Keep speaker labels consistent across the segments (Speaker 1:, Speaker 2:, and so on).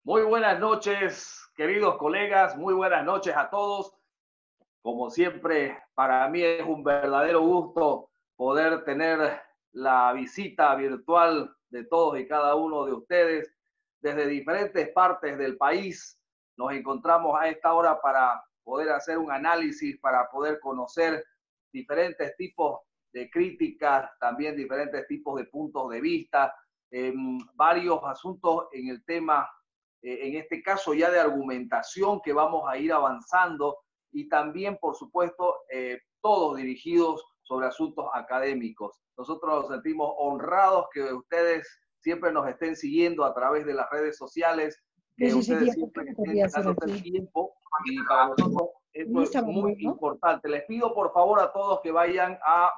Speaker 1: Muy buenas noches, queridos colegas, muy buenas noches a todos. Como siempre, para mí es un verdadero gusto poder tener la visita virtual de todos y cada uno de ustedes desde diferentes partes del país. Nos encontramos a esta hora para poder hacer un análisis, para poder conocer diferentes tipos de críticas, también diferentes tipos de puntos de vista, varios asuntos en el tema, en este caso ya de argumentación que vamos a ir avanzando y también, por supuesto, todos dirigidos sobre asuntos académicos. Nosotros nos sentimos honrados que ustedes siempre nos estén siguiendo a través de las redes sociales, que ustedes siempre estén dándose el tiempo y para nosotros esto es muy importante. Les pido por favor a todos que vayan a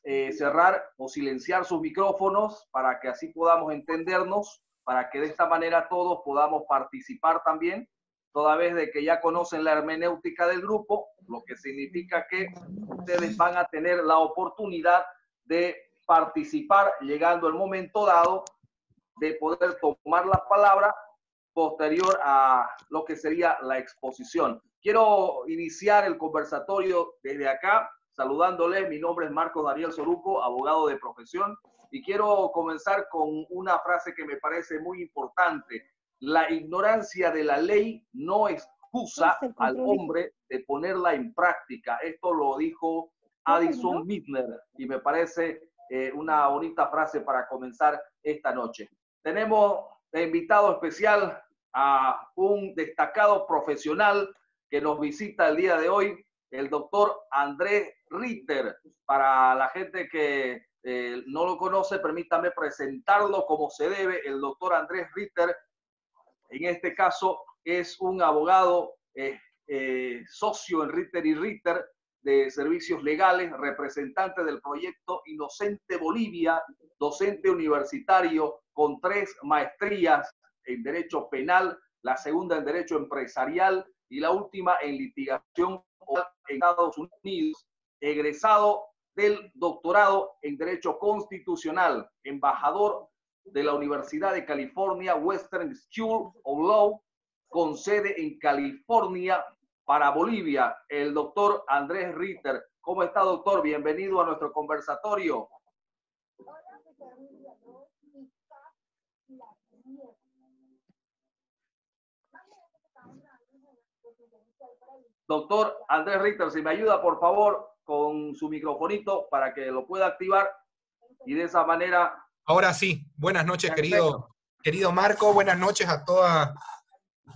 Speaker 1: cerrar o silenciar sus micrófonos para que así podamos entendernos, para que de esta manera todos podamos participar también, toda vez de que ya conocen la hermenéutica del grupo, lo que significa que ustedes van a tener la oportunidad de participar llegando el momento dado de poder tomar la palabra posterior a lo que sería la exposición. Quiero iniciar el conversatorio desde acá, saludándoles. Mi nombre es Marcos Daniel Soruco, abogado de profesión, y quiero comenzar con una frase que me parece muy importante. La ignorancia de la ley no excusa al hombre de ponerla en práctica. Esto lo dijo Addison Midner y me parece una bonita frase para comenzar esta noche. Tenemos de invitado especial a un destacado profesional que nos visita el día de hoy, el doctor Andrés Ritter. Para la gente que no lo conoce, permítame presentarlo como se debe. El doctor Andrés Ritter, en este caso, es un abogado socio en Ritter y Ritter de servicios legales, representante del proyecto Inocente Bolivia, docente universitario con 3 maestrías en Derecho Penal, la segunda en Derecho Empresarial y la última en Litigación en Estados Unidos, egresado del doctorado en Derecho Constitucional, embajador de la Universidad de California Western School of Law, con sede en California para Bolivia, el doctor Andrés Ritter. ¿Cómo está, doctor? Bienvenido a nuestro conversatorio. Doctor Andrés Ritter, si me ayuda, por favor, con su microfonito para que lo pueda activar y de esa manera...
Speaker 2: Ahora sí. Buenas noches, querido Marco. Buenas noches a todos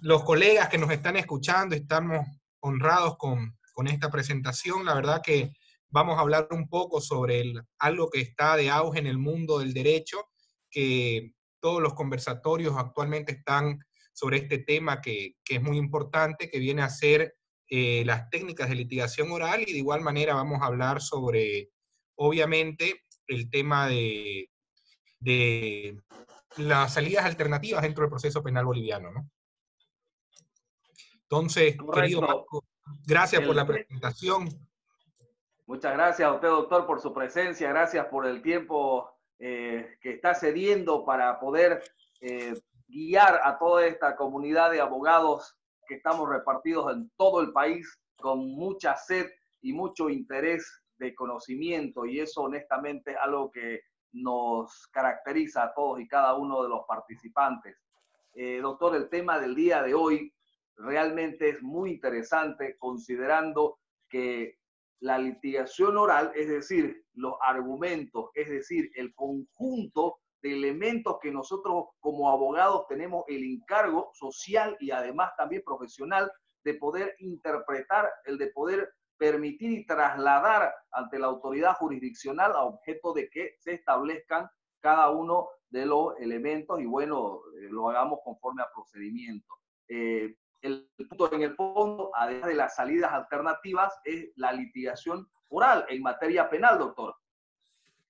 Speaker 2: los colegas que nos están escuchando. Estamos honrados con esta presentación. La verdad que vamos a hablar un poco sobre algo que está de auge en el mundo del derecho, que todos los conversatorios actualmente están sobre este tema que es muy importante, que viene a ser las técnicas de litigación oral, y de igual manera vamos a hablar sobre, obviamente, el tema de las salidas alternativas dentro del proceso penal boliviano, ¿no? Entonces, correcto, querido Marco, gracias por la presentación.
Speaker 1: Muchas gracias a usted, doctor, por su presencia. Gracias por el tiempo que está cediendo para poder guiar a toda esta comunidad de abogados que estamos repartidos en todo el país con mucha sed y mucho interés de conocimiento, y eso honestamente es algo que nos caracteriza a todos y cada uno de los participantes. Doctor, el tema del día de hoy realmente es muy interesante, considerando que la litigación oral, es decir, los argumentos, es decir, el conjunto de elementos que nosotros como abogados tenemos el encargo social y además también profesional de poder interpretar, el de poder permitir y trasladar ante la autoridad jurisdiccional a objeto de que se establezcan cada uno de los elementos y bueno, lo hagamos conforme a procedimiento. El punto en el fondo, además de las salidas alternativas, es la litigación oral en materia penal, doctor.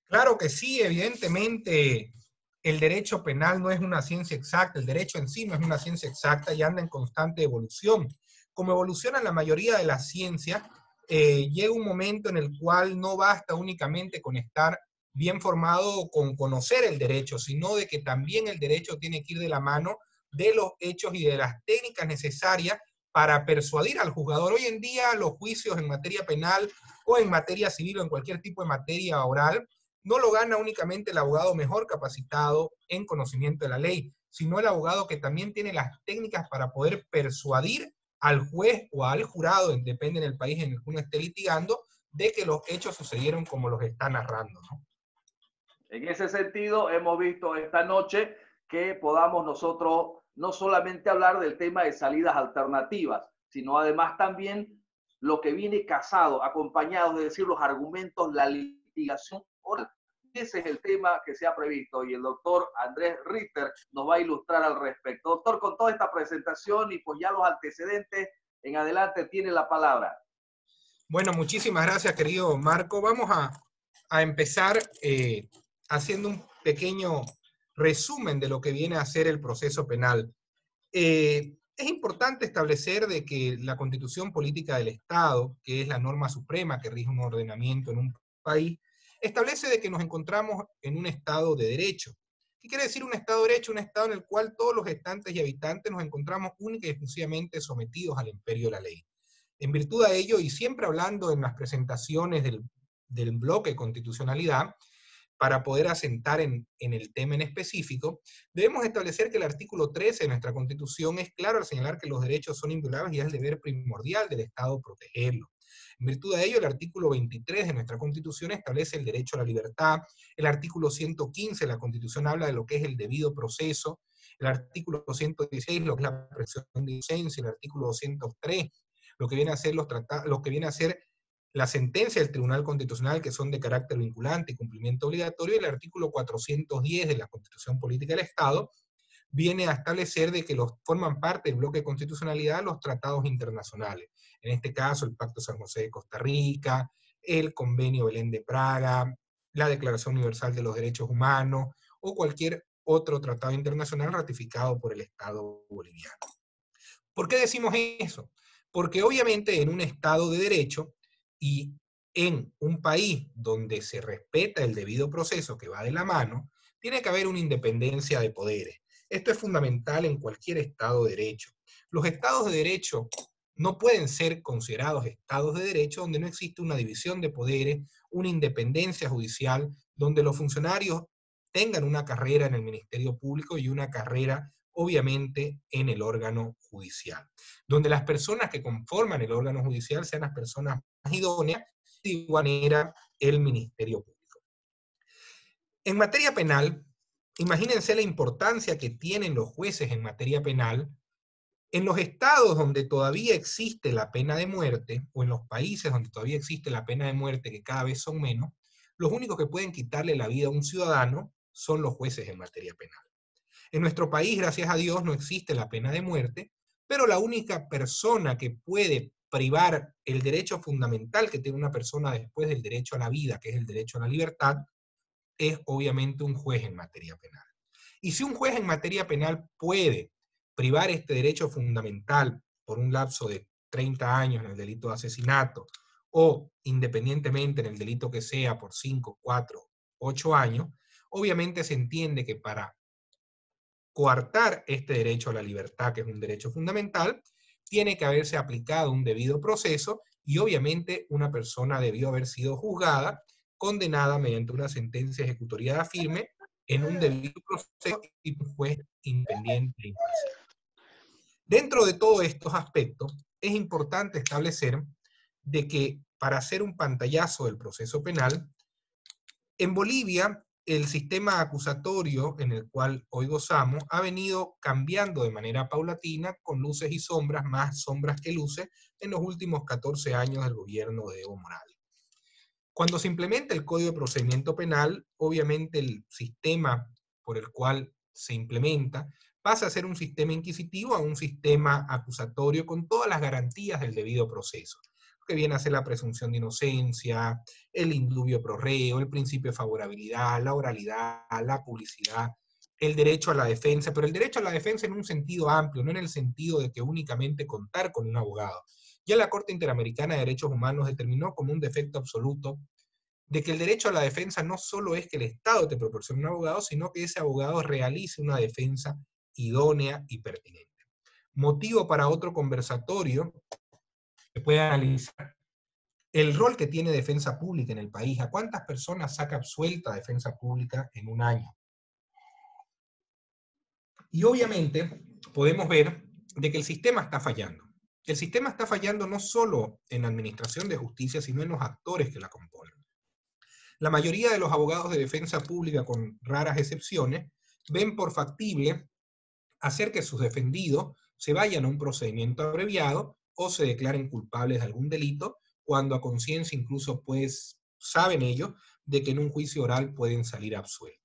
Speaker 2: Claro que sí, evidentemente el derecho penal no es una ciencia exacta, el derecho en sí no es una ciencia exacta y anda en constante evolución. Como evoluciona la mayoría de las ciencias, llega un momento en el cual no basta únicamente con estar bien formado o con conocer el derecho, sino de que también el derecho tiene que ir de la mano de los hechos y de las técnicas necesarias para persuadir al juzgador. Hoy en día los juicios en materia penal o en materia civil o en cualquier tipo de materia oral no lo gana únicamente el abogado mejor capacitado en conocimiento de la ley, sino el abogado que también tiene las técnicas para poder persuadir al juez o al jurado, depende del país en el que uno esté litigando, de que los hechos sucedieron como los está narrando, ¿no?
Speaker 1: En ese sentido, hemos visto esta noche que podamos nosotros no solamente hablar del tema de salidas alternativas, sino además también lo que viene casado, acompañado, es decir, los argumentos, la litigación oral. Ese es el tema que se ha previsto y el doctor Andrés Ritter nos va a ilustrar al respecto. Doctor, con toda esta presentación y pues ya los antecedentes, en adelante tiene la palabra.
Speaker 2: Bueno, muchísimas gracias, querido Marco. Vamos a empezar haciendo un pequeño resumen de lo que viene a ser el proceso penal. Es importante establecer de que la Constitución Política del Estado, que es la norma suprema que rige un ordenamiento en un país, establece de que nos encontramos en un Estado de derecho. ¿Qué quiere decir un Estado de derecho? Un Estado en el cual todos los gestantes y habitantes nos encontramos única y exclusivamente sometidos al imperio de la ley. En virtud de ello, y siempre hablando en las presentaciones del bloque de constitucionalidad, para poder asentar en el tema en específico, debemos establecer que el artículo 13 de nuestra Constitución es claro al señalar que los derechos son inviolables y es el deber primordial del Estado protegerlos. En virtud de ello, el artículo 23 de nuestra Constitución establece el derecho a la libertad, el artículo 115 de la Constitución habla de lo que es el debido proceso, el artículo 116 lo que es la presunción de inocencia, el artículo 203 lo que viene a ser la sentencia del Tribunal Constitucional, que son de carácter vinculante y cumplimiento obligatorio, y el artículo 410 de la Constitución Política del Estado viene a establecer de que forman parte del bloque de constitucionalidad los tratados internacionales. En este caso, el Pacto San José de Costa Rica, el Convenio Belén de Praga, la Declaración Universal de los Derechos Humanos, o cualquier otro tratado internacional ratificado por el Estado boliviano. ¿Por qué decimos eso? Porque obviamente en un Estado de derecho y en un país donde se respeta el debido proceso que va de la mano, tiene que haber una independencia de poderes. Esto es fundamental en cualquier Estado de derecho. Los Estados de derecho no pueden ser considerados Estados de derecho donde no existe una división de poderes, una independencia judicial, donde los funcionarios tengan una carrera en el Ministerio Público y una carrera obviamente en el órgano judicial, donde las personas que conforman el órgano judicial sean las personas más idóneas, de igual manera el Ministerio Público. En materia penal, imagínense la importancia que tienen los jueces en materia penal. En los estados donde todavía existe la pena de muerte, o en los países donde todavía existe la pena de muerte, que cada vez son menos, los únicos que pueden quitarle la vida a un ciudadano son los jueces en materia penal. En nuestro país, gracias a Dios, no existe la pena de muerte, pero la única persona que puede privar el derecho fundamental que tiene una persona después del derecho a la vida, que es el derecho a la libertad, es obviamente un juez en materia penal. Y si un juez en materia penal puede privar este derecho fundamental por un lapso de 30 años en el delito de asesinato, o independientemente en el delito que sea por 5, 4, 8 años, obviamente se entiende que para coartar este derecho a la libertad, que es un derecho fundamental, tiene que haberse aplicado un debido proceso y obviamente una persona debió haber sido juzgada, condenada mediante una sentencia ejecutoriada firme en un debido proceso y un juez independiente e imparcial. Dentro de todos estos aspectos, es importante establecer de que para hacer un pantallazo del proceso penal, en Bolivia el sistema acusatorio en el cual hoy gozamos ha venido cambiando de manera paulatina, con luces y sombras, más sombras que luces, en los últimos 14 años del gobierno de Evo Morales. Cuando se implementa el Código de Procedimiento Penal, obviamente el sistema por el cual se implementa pasa a ser un sistema inquisitivo a un sistema acusatorio con todas las garantías del debido proceso, que viene a ser la presunción de inocencia, el indubio pro reo, el principio de favorabilidad, la oralidad, la publicidad, el derecho a la defensa, pero el derecho a la defensa en un sentido amplio, no en el sentido de que únicamente contar con un abogado. Ya la Corte Interamericana de Derechos Humanos determinó como un defecto absoluto de que el derecho a la defensa no solo es que el Estado te proporcione un abogado, sino que ese abogado realice una defensa idónea y pertinente. Motivo para otro conversatorio que puede analizar el rol que tiene defensa pública en el país. ¿A cuántas personas saca absuelta defensa pública en un año? Y obviamente podemos ver de que el sistema está fallando. El sistema está fallando no solo en la administración de justicia, sino en los actores que la componen. La mayoría de los abogados de defensa pública, con raras excepciones, ven por factible hacer que sus defendidos se vayan a un procedimiento abreviado o se declaren culpables de algún delito, cuando a conciencia incluso pues saben ellos de que en un juicio oral pueden salir absueltos.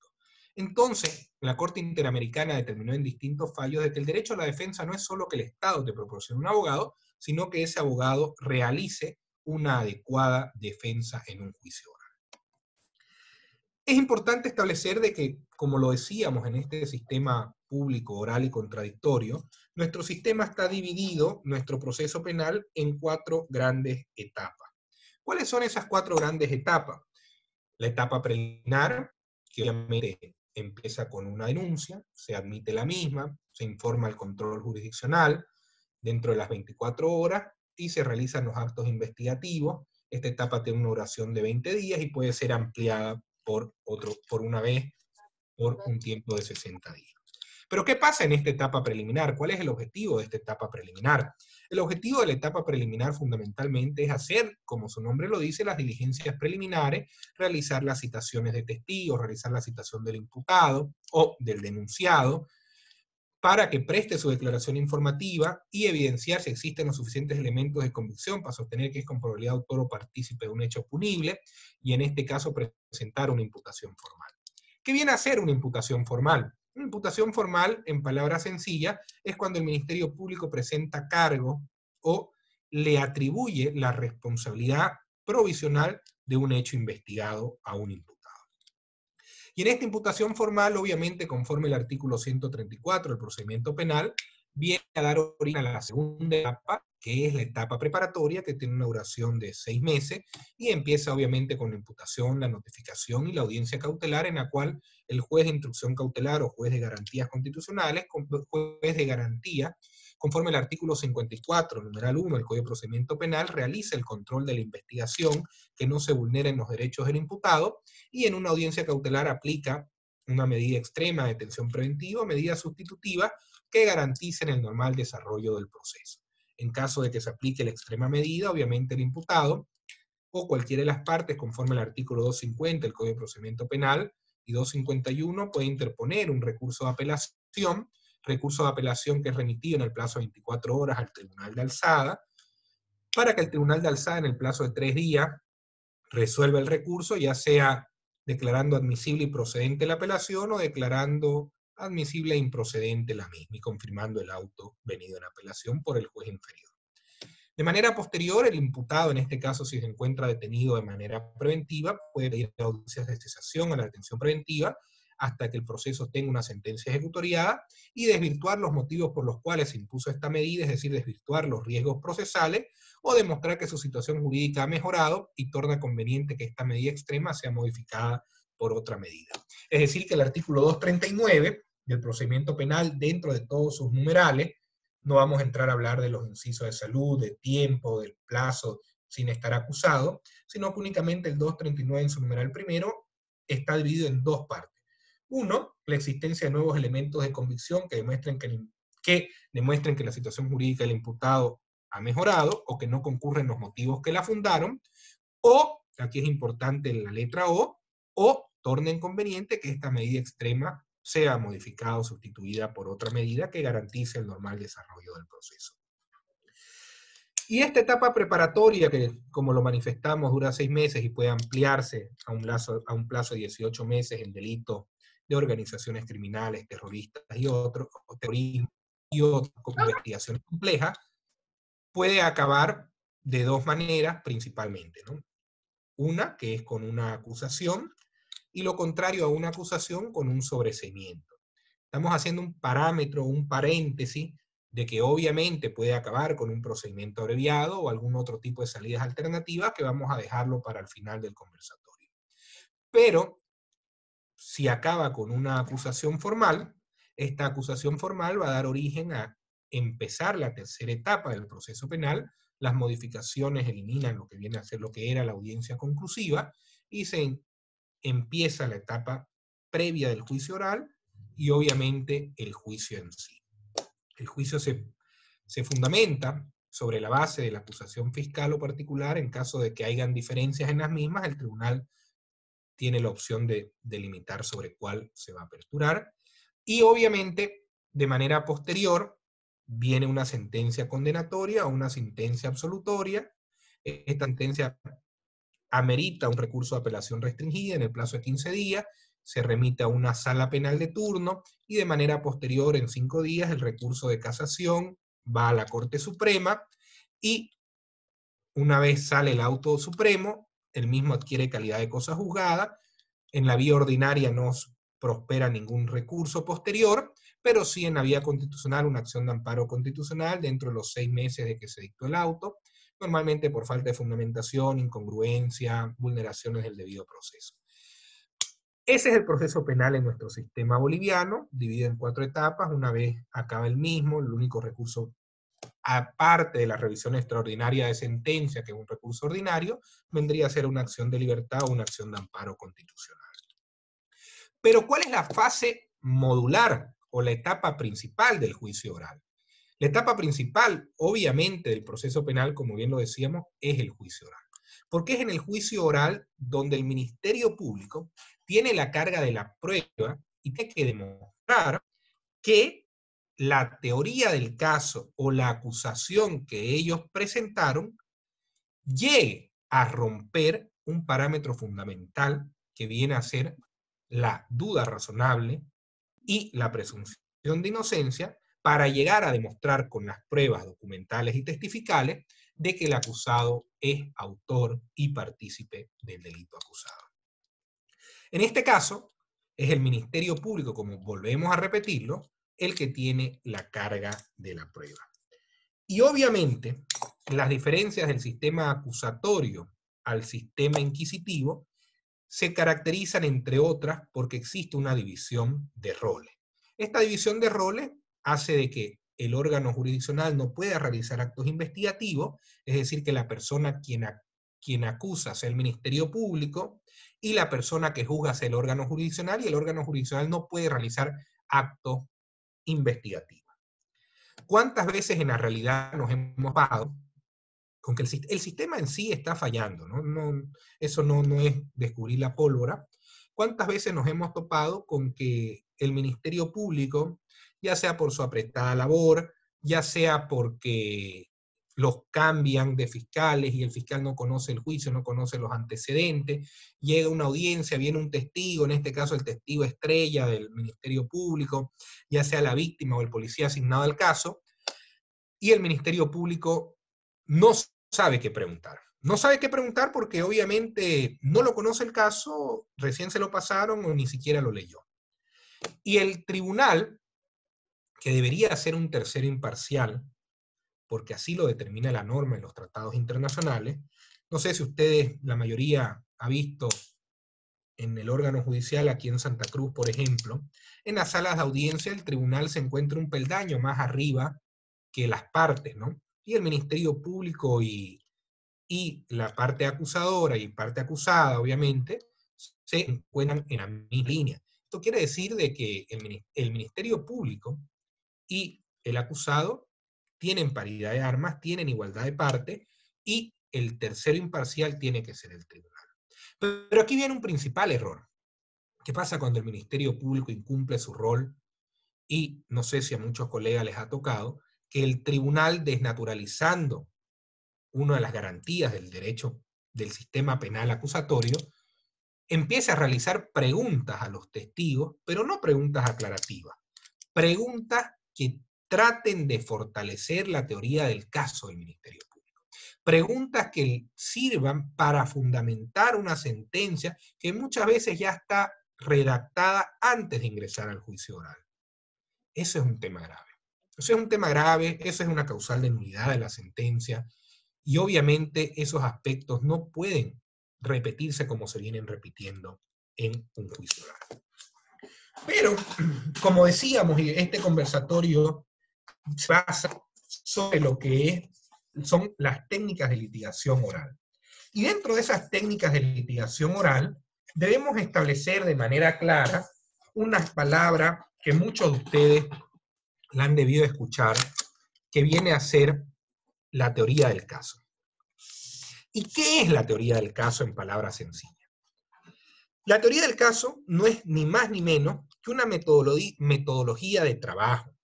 Speaker 2: Entonces, la Corte Interamericana determinó en distintos fallos de que el derecho a la defensa no es solo que el Estado te proporcione un abogado, sino que ese abogado realice una adecuada defensa en un juicio oral. Es importante establecer de que, como lo decíamos en este sistema público, oral y contradictorio, nuestro sistema está dividido, nuestro proceso penal, en 4 grandes etapas. ¿Cuáles son esas 4 grandes etapas? La etapa preliminar, que obviamente empieza con una denuncia, se admite la misma, se informa al control jurisdiccional dentro de las 24 horas y se realizan los actos investigativos. Esta etapa tiene una duración de 20 días y puede ser ampliada por una vez por un tiempo de 60 días. Pero ¿qué pasa en esta etapa preliminar? ¿Cuál es el objetivo de esta etapa preliminar? El objetivo de la etapa preliminar fundamentalmente es hacer, como su nombre lo dice, las diligencias preliminares, realizar las citaciones de testigos, realizar la citación del imputado o del denunciado, para que preste su declaración informativa y evidenciar si existen los suficientes elementos de convicción para sostener que es con probabilidad autor o partícipe de un hecho punible, y en este caso presentar una imputación formal. ¿Qué viene a ser una imputación formal? Una imputación formal, en palabras sencillas, es cuando el Ministerio Público presenta cargo o le atribuye la responsabilidad provisional de un hecho investigado a un imputado. Y en esta imputación formal, obviamente, conforme el artículo 134 del procedimiento penal, viene a dar origen a la segunda etapa, que es la etapa preparatoria, que tiene una duración de 6 meses, y empieza obviamente con la imputación, la notificación y la audiencia cautelar, en la cual el juez de instrucción cautelar o juez de garantías constitucionales, juez de garantía, conforme al artículo 54, numeral 1 del Código de Procedimiento Penal, realiza el control de la investigación, que no se vulneren los derechos del imputado, y en una audiencia cautelar aplica una medida extrema de detención preventiva, medida sustitutiva, que garanticen el normal desarrollo del proceso. En caso de que se aplique la extrema medida, obviamente el imputado o cualquiera de las partes, conforme al artículo 250 del Código de Procedimiento Penal y 251, puede interponer un recurso de apelación que es remitido en el plazo de 24 horas al Tribunal de Alzada, para que el Tribunal de Alzada en el plazo de 3 días resuelva el recurso, ya sea declarando admisible y procedente la apelación o declarando admisible e improcedente la misma y confirmando el auto venido en apelación por el juez inferior. De manera posterior, el imputado, en este caso si se encuentra detenido de manera preventiva, puede pedir audiencias de cesación a la detención preventiva hasta que el proceso tenga una sentencia ejecutoriada y desvirtuar los motivos por los cuales se impuso esta medida, es decir, desvirtuar los riesgos procesales o demostrar que su situación jurídica ha mejorado y torna conveniente que esta medida extrema sea modificada por otra medida. Es decir, que el artículo 239 del procedimiento penal, dentro de todos sus numerales, no vamos a entrar a hablar de los incisos de salud, de tiempo, del plazo sin estar acusado, sino que únicamente el 239 en su numeral primero está dividido en 2 partes. Uno, la existencia de nuevos elementos de convicción que demuestren que la situación jurídica del imputado ha mejorado o que no concurren los motivos que la fundaron, o, aquí es importante la letra o tornen conveniente que esta medida extrema sea modificada o sustituida por otra medida que garantice el normal desarrollo del proceso. Y esta etapa preparatoria, que como lo manifestamos dura 6 meses y puede ampliarse a un plazo de 18 meses en delitos de organizaciones criminales, terroristas y otros, o terrorismo y otras investigaciones complejas, puede acabar de 2 maneras principalmente, ¿no? Una, que es con una acusación, y lo contrario a una acusación, con un sobreseimiento. Estamos haciendo un parámetro, un paréntesis, de que obviamente puede acabar con un procedimiento abreviado o algún otro tipo de salidas alternativas que vamos a dejarlo para el final del conversatorio. Pero, si acaba con una acusación formal, esta acusación formal va a dar origen a empezar la tercera etapa del proceso penal. Las modificaciones eliminan lo que viene a ser lo que era la audiencia conclusiva y se empieza la etapa previa del juicio oral y obviamente el juicio en sí. El juicio se fundamenta sobre la base de la acusación fiscal o particular. En caso de que hayan diferencias en las mismas, el tribunal tiene la opción de delimitar sobre cuál se va a aperturar. Y obviamente, de manera posterior, viene una sentencia condenatoria o una sentencia absolutoria. Esta sentencia amerita un recurso de apelación restringida en el plazo de 15 días, se remite a una sala penal de turno y de manera posterior, en 5 días, el recurso de casación va a la Corte Suprema y una vez sale el auto supremo, el mismo adquiere calidad de cosa juzgada. En la vía ordinaria no prospera ningún recurso posterior, pero sí en la vía constitucional una acción de amparo constitucional dentro de los 6 meses de que se dictó el auto, normalmente por falta de fundamentación, incongruencia, vulneraciones del debido proceso. Ese es el proceso penal en nuestro sistema boliviano, dividido en 4 etapas. Una vez acaba el mismo, el único recurso, aparte de la revisión extraordinaria de sentencia, que es un recurso ordinario, vendría a ser una acción de libertad o una acción de amparo constitucional. Pero ¿cuál es la fase modular o la etapa principal del juicio oral? La etapa principal, obviamente, del proceso penal, como bien lo decíamos, es el juicio oral. Porque es en el juicio oral donde el Ministerio Público tiene la carga de la prueba y tiene que demostrar que la teoría del caso o la acusación que ellos presentaron llegue a romper un parámetro fundamental que viene a ser la duda razonable y la presunción de inocencia, para llegar a demostrar con las pruebas documentales y testificales de que el acusado es autor y partícipe del delito acusado. En este caso, es el Ministerio Público, como volvemos a repetirlo, el que tiene la carga de la prueba. Y obviamente, las diferencias del sistema acusatorio al sistema inquisitivo se caracterizan, entre otras, porque existe una división de roles. Esta división de roles hace de que el órgano jurisdiccional no pueda realizar actos investigativos, es decir, que la persona quien acusa sea el Ministerio Público y la persona que juzga sea el órgano jurisdiccional, y el órgano jurisdiccional no puede realizar actos investigativos. ¿Cuántas veces en la realidad nos hemos topado con que el sistema en sí está fallando? Eso no es descubrir la pólvora. ¿Cuántas veces nos hemos topado con que el Ministerio Público, ya sea por su apretada labor, ya sea porque los cambian de fiscales y el fiscal no conoce el juicio, no conoce los antecedentes, llega una audiencia, viene un testigo, en este caso el testigo estrella del Ministerio Público, ya sea la víctima o el policía asignado al caso, y el Ministerio Público no sabe qué preguntar. No sabe qué preguntar porque obviamente no lo conoce el caso, recién se lo pasaron o ni siquiera lo leyó. Y el tribunal, que debería ser un tercero imparcial, porque así lo determina la norma en los tratados internacionales, no sé si ustedes, la mayoría, ha visto en el órgano judicial aquí en Santa Cruz, por ejemplo, en las salas de audiencia el tribunal se encuentra un peldaño más arriba que las partes, ¿no? Y el Ministerio Público y la parte acusadora y parte acusada, obviamente, se encuentran en la misma línea. Esto quiere decir de que el Ministerio Público y el acusado tienen paridad de armas, tienen igualdad de parte, y el tercero imparcial tiene que ser el tribunal. Pero aquí viene un principal error. ¿Qué pasa cuando el Ministerio Público incumple su rol? Y no sé si a muchos colegas les ha tocado que el tribunal, desnaturalizando una de las garantías del derecho del sistema penal acusatorio, empieza a realizar preguntas a los testigos, pero no preguntas aclarativas, preguntas que traten de fortalecer la teoría del caso del Ministerio Público, preguntas que sirvan para fundamentar una sentencia que muchas veces ya está redactada antes de ingresar al juicio oral. Eso es un tema grave. Eso es un tema grave, eso es una causal de nulidad de la sentencia, y obviamente esos aspectos no pueden repetirse como se vienen repitiendo en un juicio oral. Pero, como decíamos, este conversatorio se basa sobre lo que son las técnicas de litigación oral. Y dentro de esas técnicas de litigación oral, debemos establecer de manera clara unas palabras que muchos de ustedes la han debido escuchar, que viene a ser la teoría del caso. ¿Y qué es la teoría del caso en palabras sencillas? La teoría del caso no es ni más ni menos que una metodología de trabajo.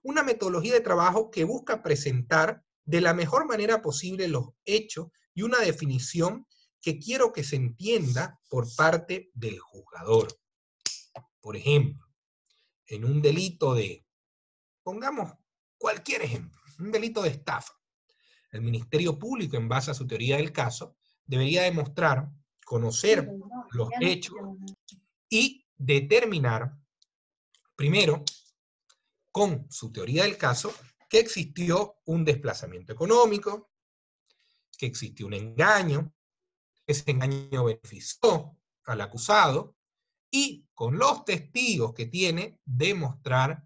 Speaker 2: Una metodología de trabajo que busca presentar de la mejor manera posible los hechos y una definición que quiero que se entienda por parte del juzgador. Por ejemplo, en un delito de, pongamos cualquier ejemplo, un delito de estafa, el Ministerio Público, en base a su teoría del caso, debería demostrar, conocer los hechos y determinar, primero, con su teoría del caso, que existió un desplazamiento económico, que existió un engaño, ese engaño benefició al acusado, y con los testigos que tiene, demostrar,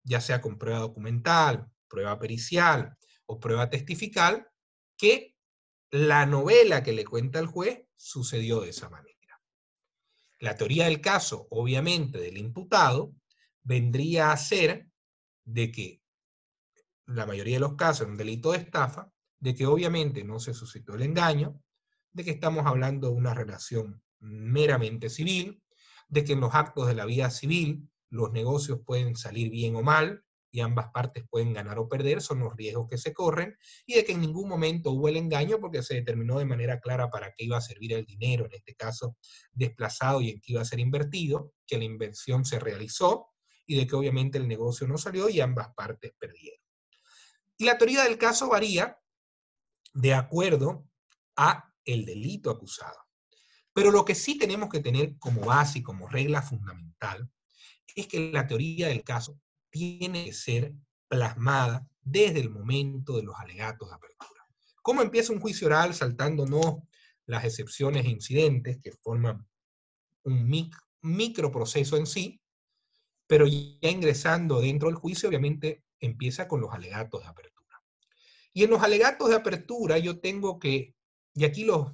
Speaker 2: ya sea con prueba documental, prueba pericial o prueba testifical, que la novela que le cuenta el juez sucedió de esa manera. La teoría del caso, obviamente, del imputado, vendría a ser de que la mayoría de los casos en un delito de estafa, de que obviamente no se suscitó el engaño, de que estamos hablando de una relación meramente civil, de que en los actos de la vida civil los negocios pueden salir bien o mal, y ambas partes pueden ganar o perder, son los riesgos que se corren, y de que en ningún momento hubo el engaño porque se determinó de manera clara para qué iba a servir el dinero, en este caso desplazado, y en qué iba a ser invertido, que la inversión se realizó, y de que obviamente el negocio no salió y ambas partes perdieron. Y la teoría del caso varía de acuerdo a el delito acusado. Pero lo que sí tenemos que tener como base y como regla fundamental es que la teoría del caso tiene que ser plasmada desde el momento de los alegatos de apertura. ¿Cómo empieza un juicio oral saltándonos las excepciones e incidentes que forman un microproceso en sí? Pero ya ingresando dentro del juicio, obviamente empieza con los alegatos de apertura. Y en los alegatos de apertura yo tengo que, y aquí los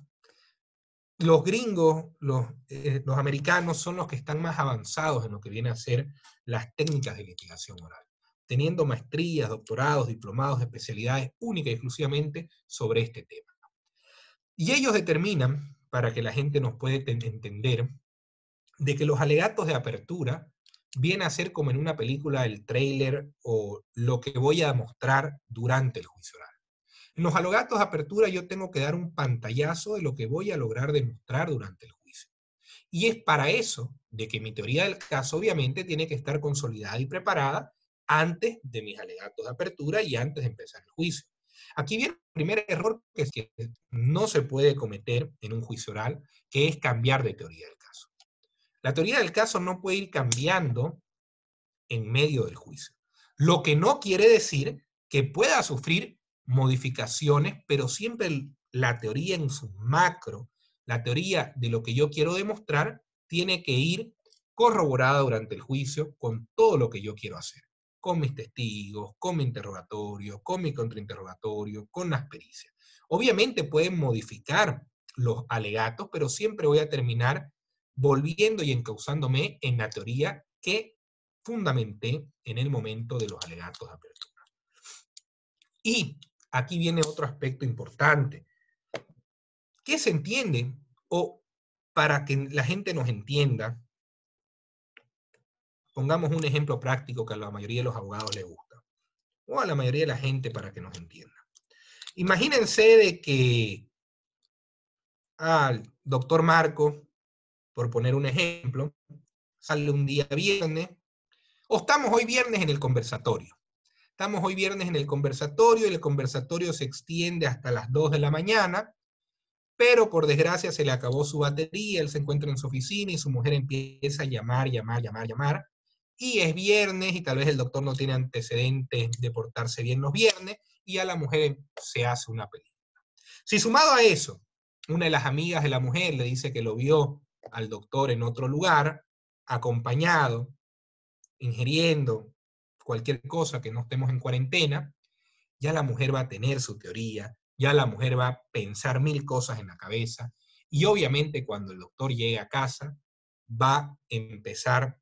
Speaker 2: gringos, los americanos son los que están más avanzados en lo que viene a ser las técnicas de litigación oral, teniendo maestrías, doctorados, diplomados, especialidades únicas y exclusivamente sobre este tema. Y ellos determinan, para que la gente nos pueda entender, de que los alegatos de apertura viene a ser como en una película el tráiler o lo que voy a mostrar durante el juicio oral. En los alegatos de apertura yo tengo que dar un pantallazo de lo que voy a lograr demostrar durante el juicio. Y es para eso de que mi teoría del caso obviamente tiene que estar consolidada y preparada antes de mis alegatos de apertura y antes de empezar el juicio. Aquí viene el primer error que no se puede cometer en un juicio oral, que es cambiar de teoría del caso. La teoría del caso no puede ir cambiando en medio del juicio. Lo que no quiere decir que pueda sufrir modificaciones, pero siempre la teoría en su macro, la teoría de lo que yo quiero demostrar, tiene que ir corroborada durante el juicio con todo lo que yo quiero hacer, con mis testigos, con mi interrogatorio, con mi contrainterrogatorio, con las pericias. Obviamente pueden modificar los alegatos, pero siempre voy a terminar volviendo y encauzándome en la teoría que fundamenté en el momento de los alegatos de apertura. Y aquí viene otro aspecto importante. ¿Qué se entiende? O para que la gente nos entienda, pongamos un ejemplo práctico que a la mayoría de los abogados les gusta, o a la mayoría de la gente para que nos entienda. Imagínense de que al doctor Marco, por poner un ejemplo, sale un día viernes, o estamos hoy viernes en el conversatorio. Estamos hoy viernes en el conversatorio y el conversatorio se extiende hasta las 2 de la mañana, pero por desgracia se le acabó su batería, él se encuentra en su oficina y su mujer empieza a llamar, y es viernes y tal vez el doctor no tiene antecedentes de portarse bien los viernes y a la mujer se hace una película. Si sumado a eso, una de las amigas de la mujer le dice que lo vio al doctor en otro lugar, acompañado, ingiriendo cualquier cosa que no estemos en cuarentena, ya la mujer va a tener su teoría, ya la mujer va a pensar 1000 cosas en la cabeza, y obviamente cuando el doctor llegue a casa, va a empezar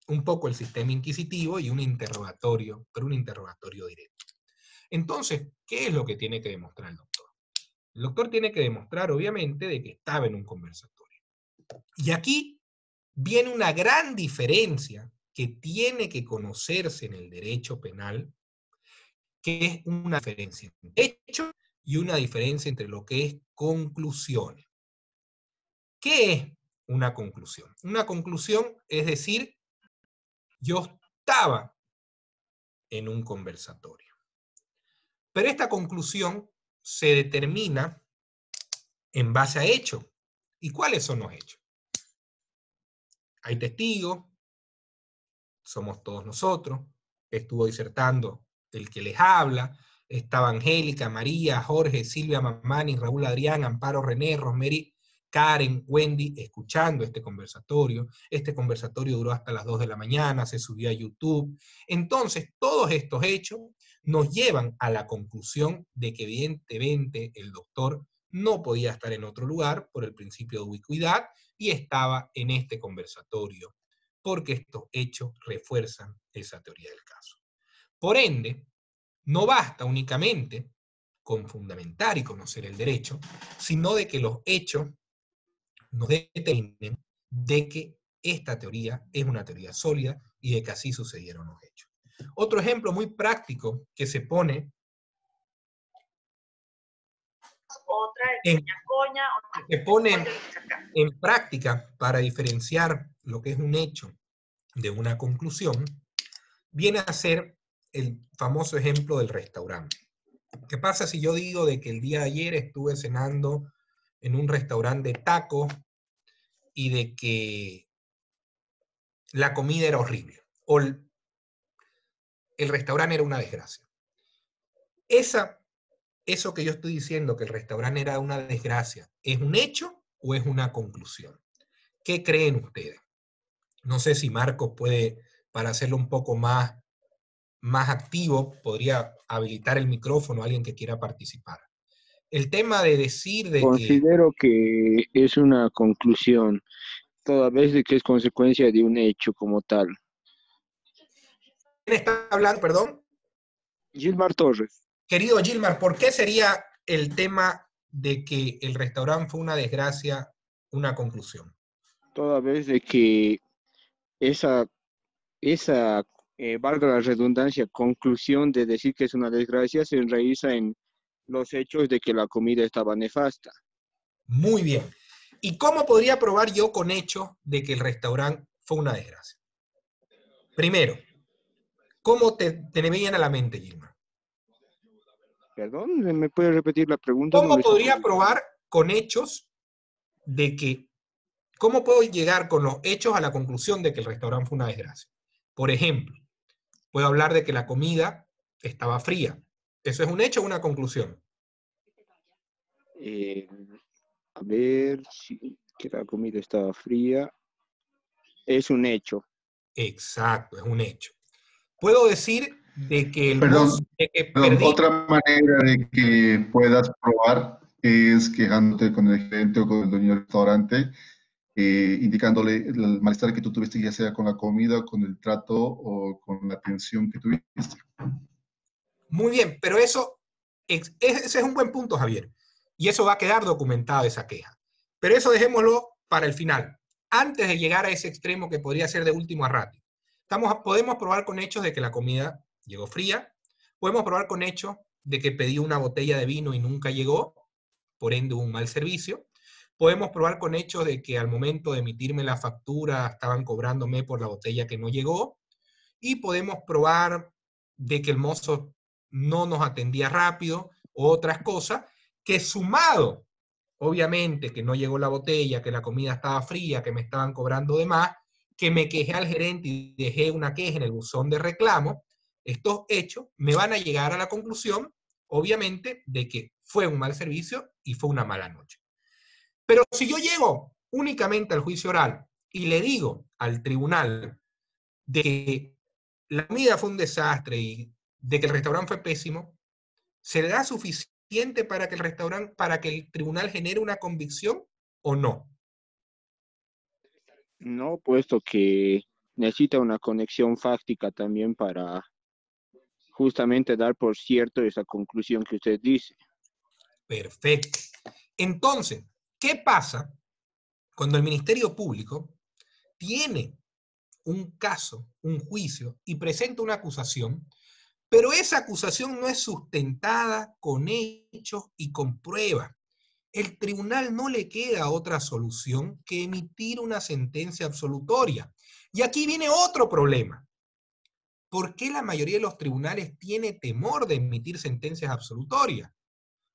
Speaker 2: un poco el sistema inquisitivo y un interrogatorio, pero un interrogatorio directo. Entonces, ¿qué es lo que tiene que demostrar el doctor? El doctor tiene que demostrar, obviamente, de que estaba en un conversatorio. Y aquí viene una gran diferencia que tiene que conocerse en el derecho penal, que es una diferencia entre hecho y una diferencia entre lo que es conclusiones. ¿Qué es una conclusión? Una conclusión es decir, yo estaba en un conversatorio. Pero esta conclusión se determina en base a hechos. ¿Y cuáles son los hechos? Hay testigos, somos todos nosotros, estuvo disertando el que les habla, estaba Angélica, María, Jorge, Silvia Mamani, Raúl Adrián, Amparo René, Rosemary, Karen, Wendy, escuchando este conversatorio. Este conversatorio duró hasta las 2 de la mañana, se subió a YouTube. Entonces, todos estos hechos nos llevan a la conclusión de que evidentemente el doctor no podía estar en otro lugar por el principio de ubicuidad y estaba en este conversatorio, porque estos hechos refuerzan esa teoría del caso. Por ende, no basta únicamente con fundamentar y conocer el derecho, sino de que los hechos nos determinen de que esta teoría es una teoría sólida y de que así sucedieron los hechos. Otro ejemplo muy práctico que se pone en práctica para diferenciar lo que es un hecho de una conclusión, viene a ser el famoso ejemplo del restaurante. ¿Qué pasa si yo digo de que el día de ayer estuve cenando en un restaurante de tacos y de que la comida era horrible o el restaurante era una desgracia? Eso que yo estoy diciendo, que el restaurante era una desgracia, ¿es un hecho o es una conclusión? ¿Qué creen ustedes? No sé si Marcos puede, para hacerlo un poco más activo, podría habilitar el micrófono a alguien que quiera participar. El tema de decir de
Speaker 3: Considero que es una conclusión, toda vez de que es consecuencia de un hecho como tal.
Speaker 2: ¿Quién está hablando, perdón?
Speaker 3: Gilmar Torres.
Speaker 2: Querido Gilmar, ¿por qué sería el tema de que el restaurante fue una desgracia una conclusión?
Speaker 3: Toda vez de que esa valga la redundancia, conclusión de decir que es una desgracia se enraiza en los hechos de que la comida estaba nefasta.
Speaker 2: Muy bien. ¿Y cómo podría probar yo con hechos de que el restaurante fue una desgracia? Primero, ¿cómo te venían a la mente, Gilmar?
Speaker 3: Perdón, ¿me puede repetir la pregunta?
Speaker 2: ¿Cómo
Speaker 3: No
Speaker 2: podría probar con hechos de que, cómo puedo llegar con los hechos a la conclusión de que el restaurante fue una desgracia? Por ejemplo, puedo hablar de que la comida estaba fría. ¿Eso es un hecho o una conclusión?
Speaker 3: A ver, si que la comida estaba fría. Es un hecho.
Speaker 2: Exacto, es un hecho. Puedo decir de que el
Speaker 4: Perdón,
Speaker 2: perdí.
Speaker 4: otra manera de que puedas probar es quejándote con el gerente o con el dueño del restaurante, indicándole el malestar que tú tuviste, ya sea con la comida, con el trato o con la atención que tuviste.
Speaker 2: Muy bien, pero ese es un buen punto, Javier. Y eso va a quedar documentado, esa queja. Pero eso dejémoslo para el final, antes de llegar a ese extremo que podría ser de último a ratio. Podemos probar con hechos de que la comida llegó fría, podemos probar con hechos de que pedí una botella de vino y nunca llegó, por ende hubo un mal servicio. Podemos probar con hechos de que al momento de emitirme la factura estaban cobrándome por la botella que no llegó. Y podemos probar de que el mozo no nos atendía rápido, o otras cosas, que sumado, obviamente, que no llegó la botella, que la comida estaba fría, que me estaban cobrando de más, que me quejé al gerente y dejé una queja en el buzón de reclamo, estos hechos me van a llegar a la conclusión, obviamente, de que fue un mal servicio y fue una mala noche. Pero si yo llego únicamente al juicio oral y le digo al tribunal de que la comida fue un desastre y de que el restaurante fue pésimo, ¿será suficiente para que el tribunal genere una convicción o no?
Speaker 3: No, puesto que necesita una conexión fáctica también para justamente dar por cierto esa conclusión que usted dice.
Speaker 2: Perfecto. Entonces, ¿qué pasa cuando el Ministerio Público tiene un caso, un juicio, y presenta una acusación, pero esa acusación no es sustentada con hechos y con pruebas? El tribunal no le queda otra solución que emitir una sentencia absolutoria. Y aquí viene otro problema. ¿Por qué la mayoría de los tribunales tiene temor de emitir sentencias absolutorias?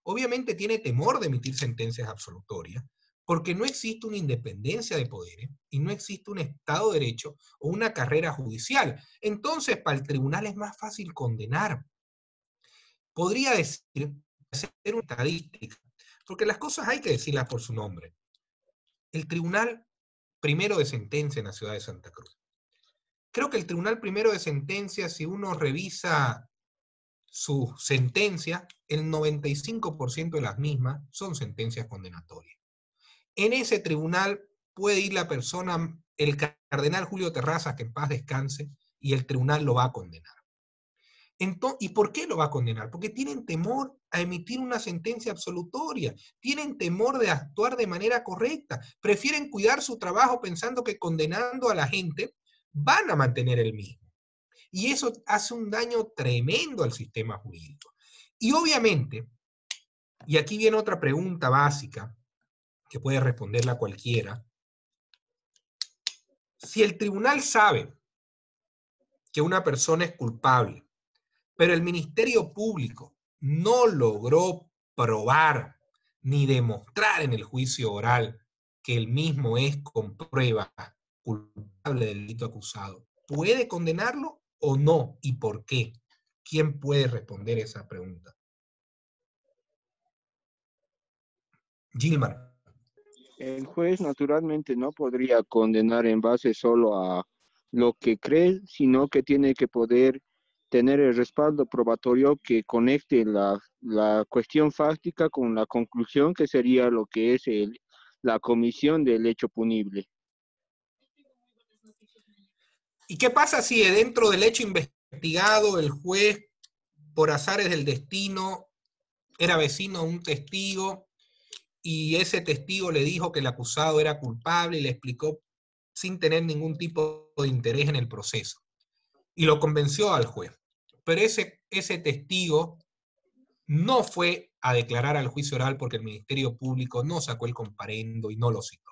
Speaker 2: Obviamente tiene temor de emitir sentencias absolutorias porque no existe una independencia de poderes y no existe un Estado de Derecho o una carrera judicial. Entonces, para el tribunal es más fácil condenar. Podría decir, hacer una estadística, porque las cosas hay que decirlas por su nombre. El Tribunal Primero de Sentencia en la ciudad de Santa Cruz. Creo que el Tribunal Primero de Sentencia, si uno revisa su sentencia, el 95% de las mismas son sentencias condenatorias. En ese tribunal puede ir la persona, el cardenal Julio Terrazas, que en paz descanse, y el tribunal lo va a condenar. Entonces, ¿y por qué lo va a condenar? Porque tienen temor a emitir una sentencia absolutoria, tienen temor de actuar de manera correcta, prefieren cuidar su trabajo pensando que condenando a la gente van a mantener el mismo. Y eso hace un daño tremendo al sistema jurídico. Y obviamente, y aquí viene otra pregunta básica, que puede responderla cualquiera, si el tribunal sabe que una persona es culpable, pero el Ministerio Público no logró probar ni demostrar en el juicio oral que el mismo es con prueba culpable del delito acusado, ¿puede condenarlo o no? ¿Y por qué? ¿Quién puede responder esa pregunta? Gilmar.
Speaker 3: El juez naturalmente no podría condenar en base solo a lo que cree, sino que tiene que poder tener el respaldo probatorio que conecte la cuestión fáctica con la conclusión que sería lo que es la comisión del hecho punible.
Speaker 2: ¿Y qué pasa si dentro del hecho investigado el juez, por azares del destino, era vecino de un testigo y ese testigo le dijo que el acusado era culpable y le explicó sin tener ningún tipo de interés en el proceso? Y lo convenció al juez. Pero ese testigo no fue a declarar al juicio oral porque el Ministerio Público no sacó el comparendo y no lo citó.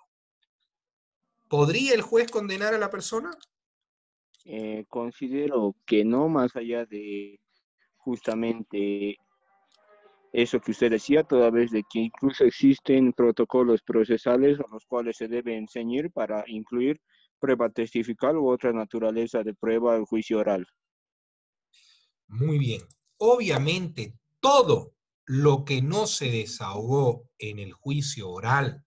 Speaker 2: ¿Podría el juez condenar a la persona?
Speaker 3: Considero que no, más allá de justamente eso que usted decía, toda vez de que incluso existen protocolos procesales a los cuales se deben ceñir para incluir prueba testifical u otra naturaleza de prueba al juicio oral.
Speaker 2: Muy bien. Obviamente, todo lo que no se desahogó en el juicio oral,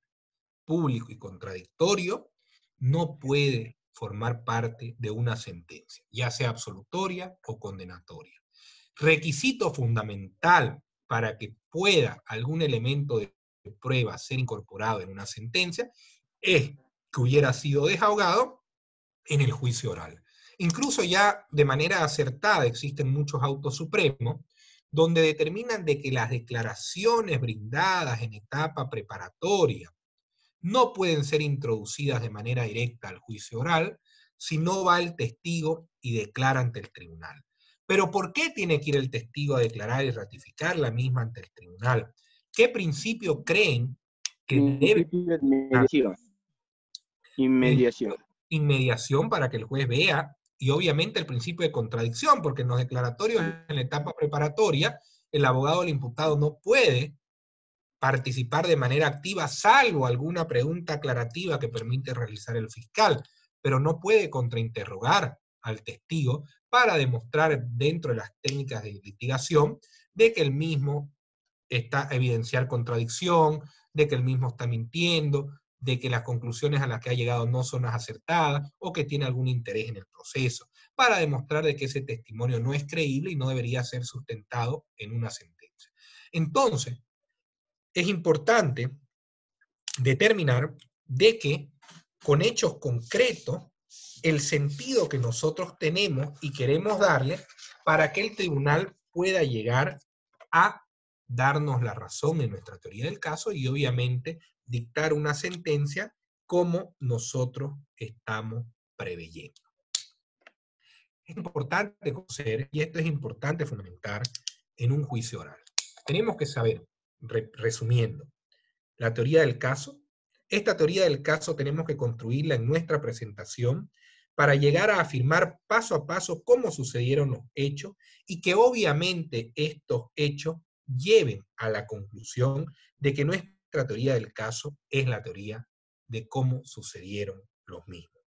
Speaker 2: público y contradictorio, no puede formar parte de una sentencia, ya sea absolutoria o condenatoria. Requisito fundamental para que pueda algún elemento de prueba ser incorporado en una sentencia es que hubiera sido desahogado en el juicio oral. Incluso ya de manera acertada existen muchos autos supremos donde determinan de que las declaraciones brindadas en etapa preparatoria no pueden ser introducidas de manera directa al juicio oral si no va el testigo y declara ante el tribunal. Pero ¿por qué tiene que ir el testigo a declarar y ratificar la misma ante el tribunal? ¿Qué principio creen que debe?
Speaker 3: Principio de mediación. Inmediación.
Speaker 2: Inmediación para que el juez vea, y obviamente el principio de contradicción, porque en los declaratorios en la etapa preparatoria, el abogado del imputado no puede participar de manera activa, salvo alguna pregunta aclarativa que permite realizar el fiscal, pero no puede contrainterrogar al testigo para demostrar dentro de las técnicas de litigación de que el mismo está evidenciar contradicción, de que el mismo está mintiendo, de que las conclusiones a las que ha llegado no son las acertadas o que tiene algún interés en el proceso, para demostrar de que ese testimonio no es creíble y no debería ser sustentado en una sentencia. Entonces, es importante determinar de que con hechos concretos el sentido que nosotros tenemos y queremos darle para que el tribunal pueda llegar a darnos la razón en nuestra teoría del caso y obviamente dictar una sentencia como nosotros estamos preveyendo. Es importante conocer, y esto es importante fundamentar en un juicio oral. Tenemos que saber, resumiendo, la teoría del caso. Esta teoría del caso tenemos que construirla en nuestra presentación para llegar a afirmar paso a paso cómo sucedieron los hechos y que obviamente estos hechos lleven a la conclusión de que nuestra teoría del caso es la teoría de cómo sucedieron los mismos.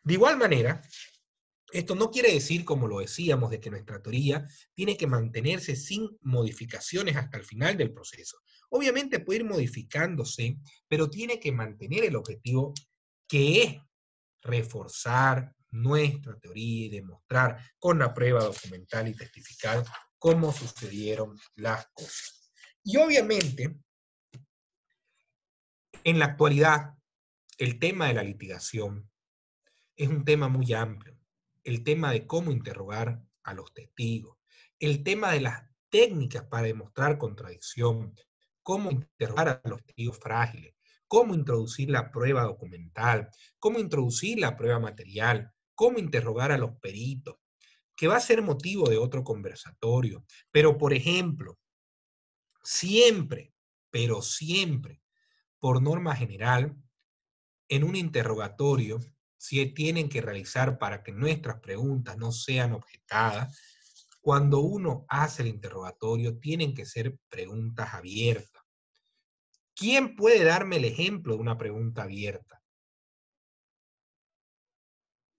Speaker 2: De igual manera, esto no quiere decir, como lo decíamos, de que nuestra teoría tiene que mantenerse sin modificaciones hasta el final del proceso. Obviamente puede ir modificándose, pero tiene que mantener el objetivo que es reforzar nuestra teoría y demostrar con la prueba documental y testifical cómo sucedieron las cosas. Y obviamente, en la actualidad, el tema de la litigación es un tema muy amplio. El tema de cómo interrogar a los testigos, el tema de las técnicas para demostrar contradicción, cómo interrogar a los testigos frágiles, cómo introducir la prueba documental, cómo introducir la prueba material, cómo interrogar a los peritos, que va a ser motivo de otro conversatorio. Pero, por ejemplo, siempre, pero siempre, por norma general, en un interrogatorio, si tienen que realizar para que nuestras preguntas no sean objetadas, cuando uno hace el interrogatorio, tienen que ser preguntas abiertas. ¿Quién puede darme el ejemplo de una pregunta abierta?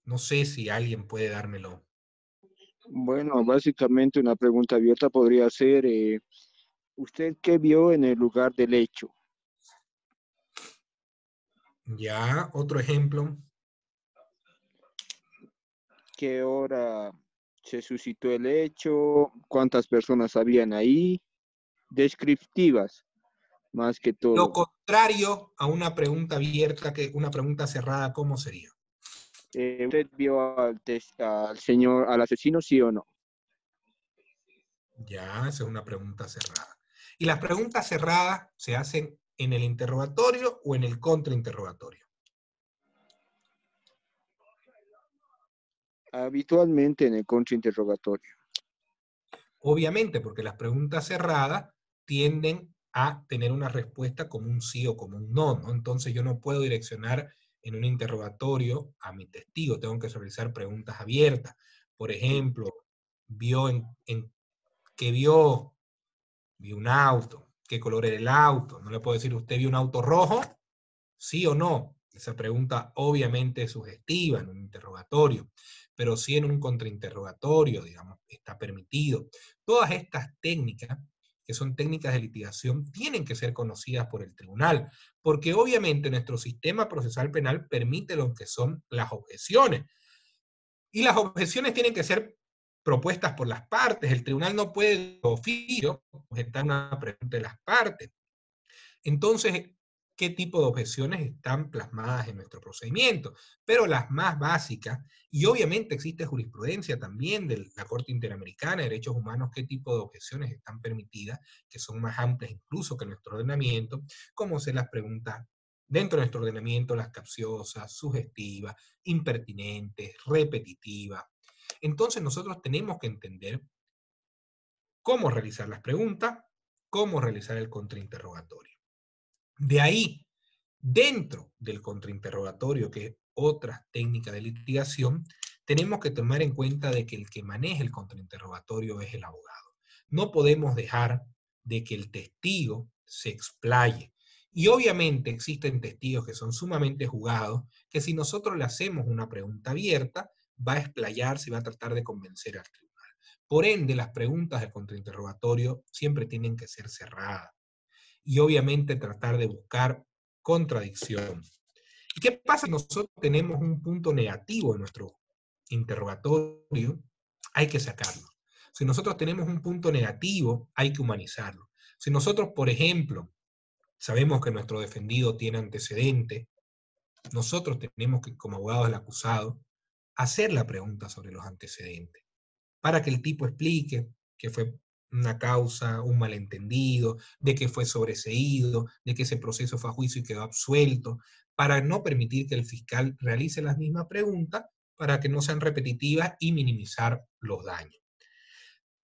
Speaker 2: No sé si alguien puede dármelo.
Speaker 3: Bueno, básicamente una pregunta abierta podría ser, ¿usted qué vio en el lugar del hecho?
Speaker 2: Ya, otro ejemplo.
Speaker 3: ¿Qué hora se suscitó el hecho? ¿Cuántas personas habían ahí? Descriptivas, más que
Speaker 2: Lo
Speaker 3: todo.
Speaker 2: contrario a una pregunta abierta, que una pregunta cerrada, ¿cómo sería?
Speaker 3: ¿Usted vio al asesino, sí o no?
Speaker 2: Ya, esa es una pregunta cerrada. Y las preguntas cerradas se hacen en el interrogatorio o en el contrainterrogatorio.
Speaker 3: Habitualmente en el contrainterrogatorio.
Speaker 2: Obviamente, porque las preguntas cerradas tienden a tener una respuesta como un sí o como un no, ¿no? Entonces yo no puedo direccionar en un interrogatorio a mi testigo, tengo que realizar preguntas abiertas. Por ejemplo, ¿qué vio? Vi un auto. ¿Qué color era el auto? No le puedo decir, ¿usted vio un auto rojo? ¿Sí o no? Esa pregunta obviamente es sugestiva en un interrogatorio, pero sí en un contrainterrogatorio, digamos, está permitido. Todas estas técnicas, que son técnicas de litigación, tienen que ser conocidas por el tribunal, porque obviamente nuestro sistema procesal penal permite lo que son las objeciones. Y las objeciones tienen que ser propuestas por las partes. El tribunal no puede, de oficio, objetar una pregunta de las partes. Entonces, ¿qué tipo de objeciones están plasmadas en nuestro procedimiento? Pero las más básicas, y obviamente existe jurisprudencia también de la Corte Interamericana de Derechos Humanos, qué tipo de objeciones están permitidas, que son más amplias incluso que nuestro ordenamiento, como se las preguntas dentro de nuestro ordenamiento, las capciosas, sugestivas, impertinentes, repetitivas. Entonces nosotros tenemos que entender cómo realizar las preguntas, cómo realizar el contrainterrogatorio. De ahí, dentro del contrainterrogatorio, que es otra técnica de litigación, tenemos que tomar en cuenta de que el que maneja el contrainterrogatorio es el abogado. No podemos dejar de que el testigo se explaye. Y obviamente existen testigos que son sumamente jugados, que si nosotros le hacemos una pregunta abierta, va a explayarse y va a tratar de convencer al tribunal. Por ende, las preguntas del contrainterrogatorio siempre tienen que ser cerradas. Y obviamente tratar de buscar contradicción. ¿Y qué pasa si nosotros tenemos un punto negativo en nuestro interrogatorio? Hay que sacarlo. Si nosotros tenemos un punto negativo, hay que humanizarlo. Si nosotros, por ejemplo, sabemos que nuestro defendido tiene antecedentes, nosotros tenemos que, como abogados del acusado, hacer la pregunta sobre los antecedentes, para que el tipo explique que fue una causa, un malentendido, de que fue sobreseído, de que ese proceso fue a juicio y quedó absuelto, para no permitir que el fiscal realice las mismas preguntas, para que no sean repetitivas y minimizar los daños.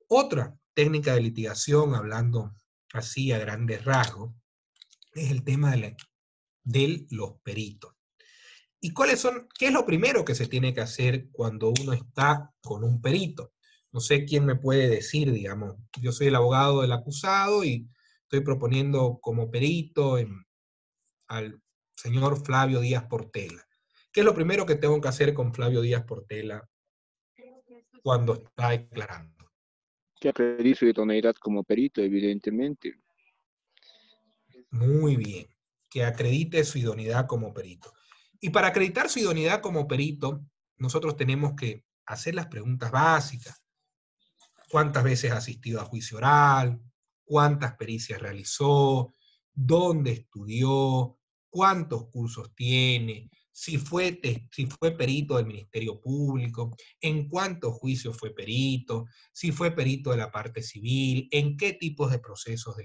Speaker 2: Otra técnica de litigación, hablando así a grandes rasgos, es el tema de los peritos. ¿Y qué es lo primero que se tiene que hacer cuando uno está con un perito? No sé quién me puede decir, digamos, yo soy el abogado del acusado y estoy proponiendo como perito al señor Flavio Díaz Portela. ¿Qué es lo primero que tengo que hacer con Flavio Díaz Portela cuando está declarando?
Speaker 3: Que acredite su idoneidad como perito, evidentemente.
Speaker 2: Muy bien, que acredite su idoneidad como perito. Y para acreditar su idoneidad como perito, nosotros tenemos que hacer las preguntas básicas. ¿Cuántas veces ha asistido a juicio oral? ¿Cuántas pericias realizó? ¿Dónde estudió? ¿Cuántos cursos tiene? Si fue perito del Ministerio Público, en cuántos juicios fue perito, si fue perito de la parte civil, en qué tipos de procesos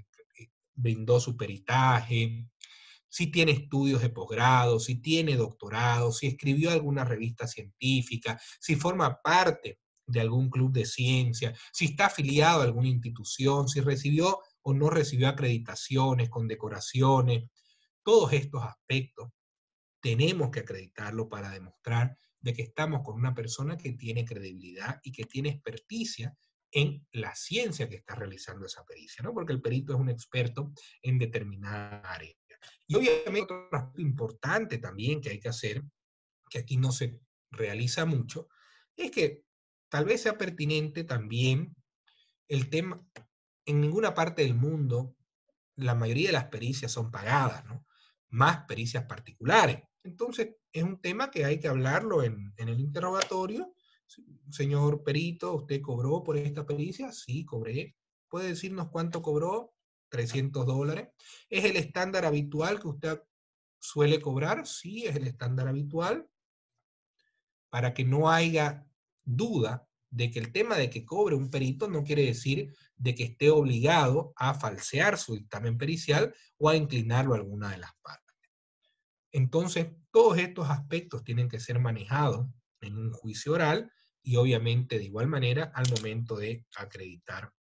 Speaker 2: brindó su peritaje, si tiene estudios de posgrado, si tiene doctorado, si escribió alguna revista científica, si forma parte de algún club de ciencia, si está afiliado a alguna institución, si recibió o no recibió acreditaciones, condecoraciones. Todos estos aspectos tenemos que acreditarlo para demostrar de que estamos con una persona que tiene credibilidad y que tiene experticia en la ciencia que está realizando esa pericia, ¿no? Porque el perito es un experto en determinada área. Y obviamente otro aspecto importante también que hay que hacer, que aquí no se realiza mucho, es que tal vez sea pertinente también el tema, en ninguna parte del mundo la mayoría de las pericias son pagadas, ¿no? Más pericias particulares. Entonces, es un tema que hay que hablarlo en el interrogatorio. Señor perito, ¿usted cobró por esta pericia? Sí, cobré. ¿Puede decirnos cuánto cobró? $300. ¿Es el estándar habitual que usted suele cobrar? Sí, es el estándar habitual. Para que no haya duda de que el tema de que cobre un perito no quiere decir de que esté obligado a falsear su dictamen pericial o a inclinarlo a alguna de las partes. Entonces, todos estos aspectos tienen que ser manejados en un juicio oral y obviamente de igual manera al momento de acreditar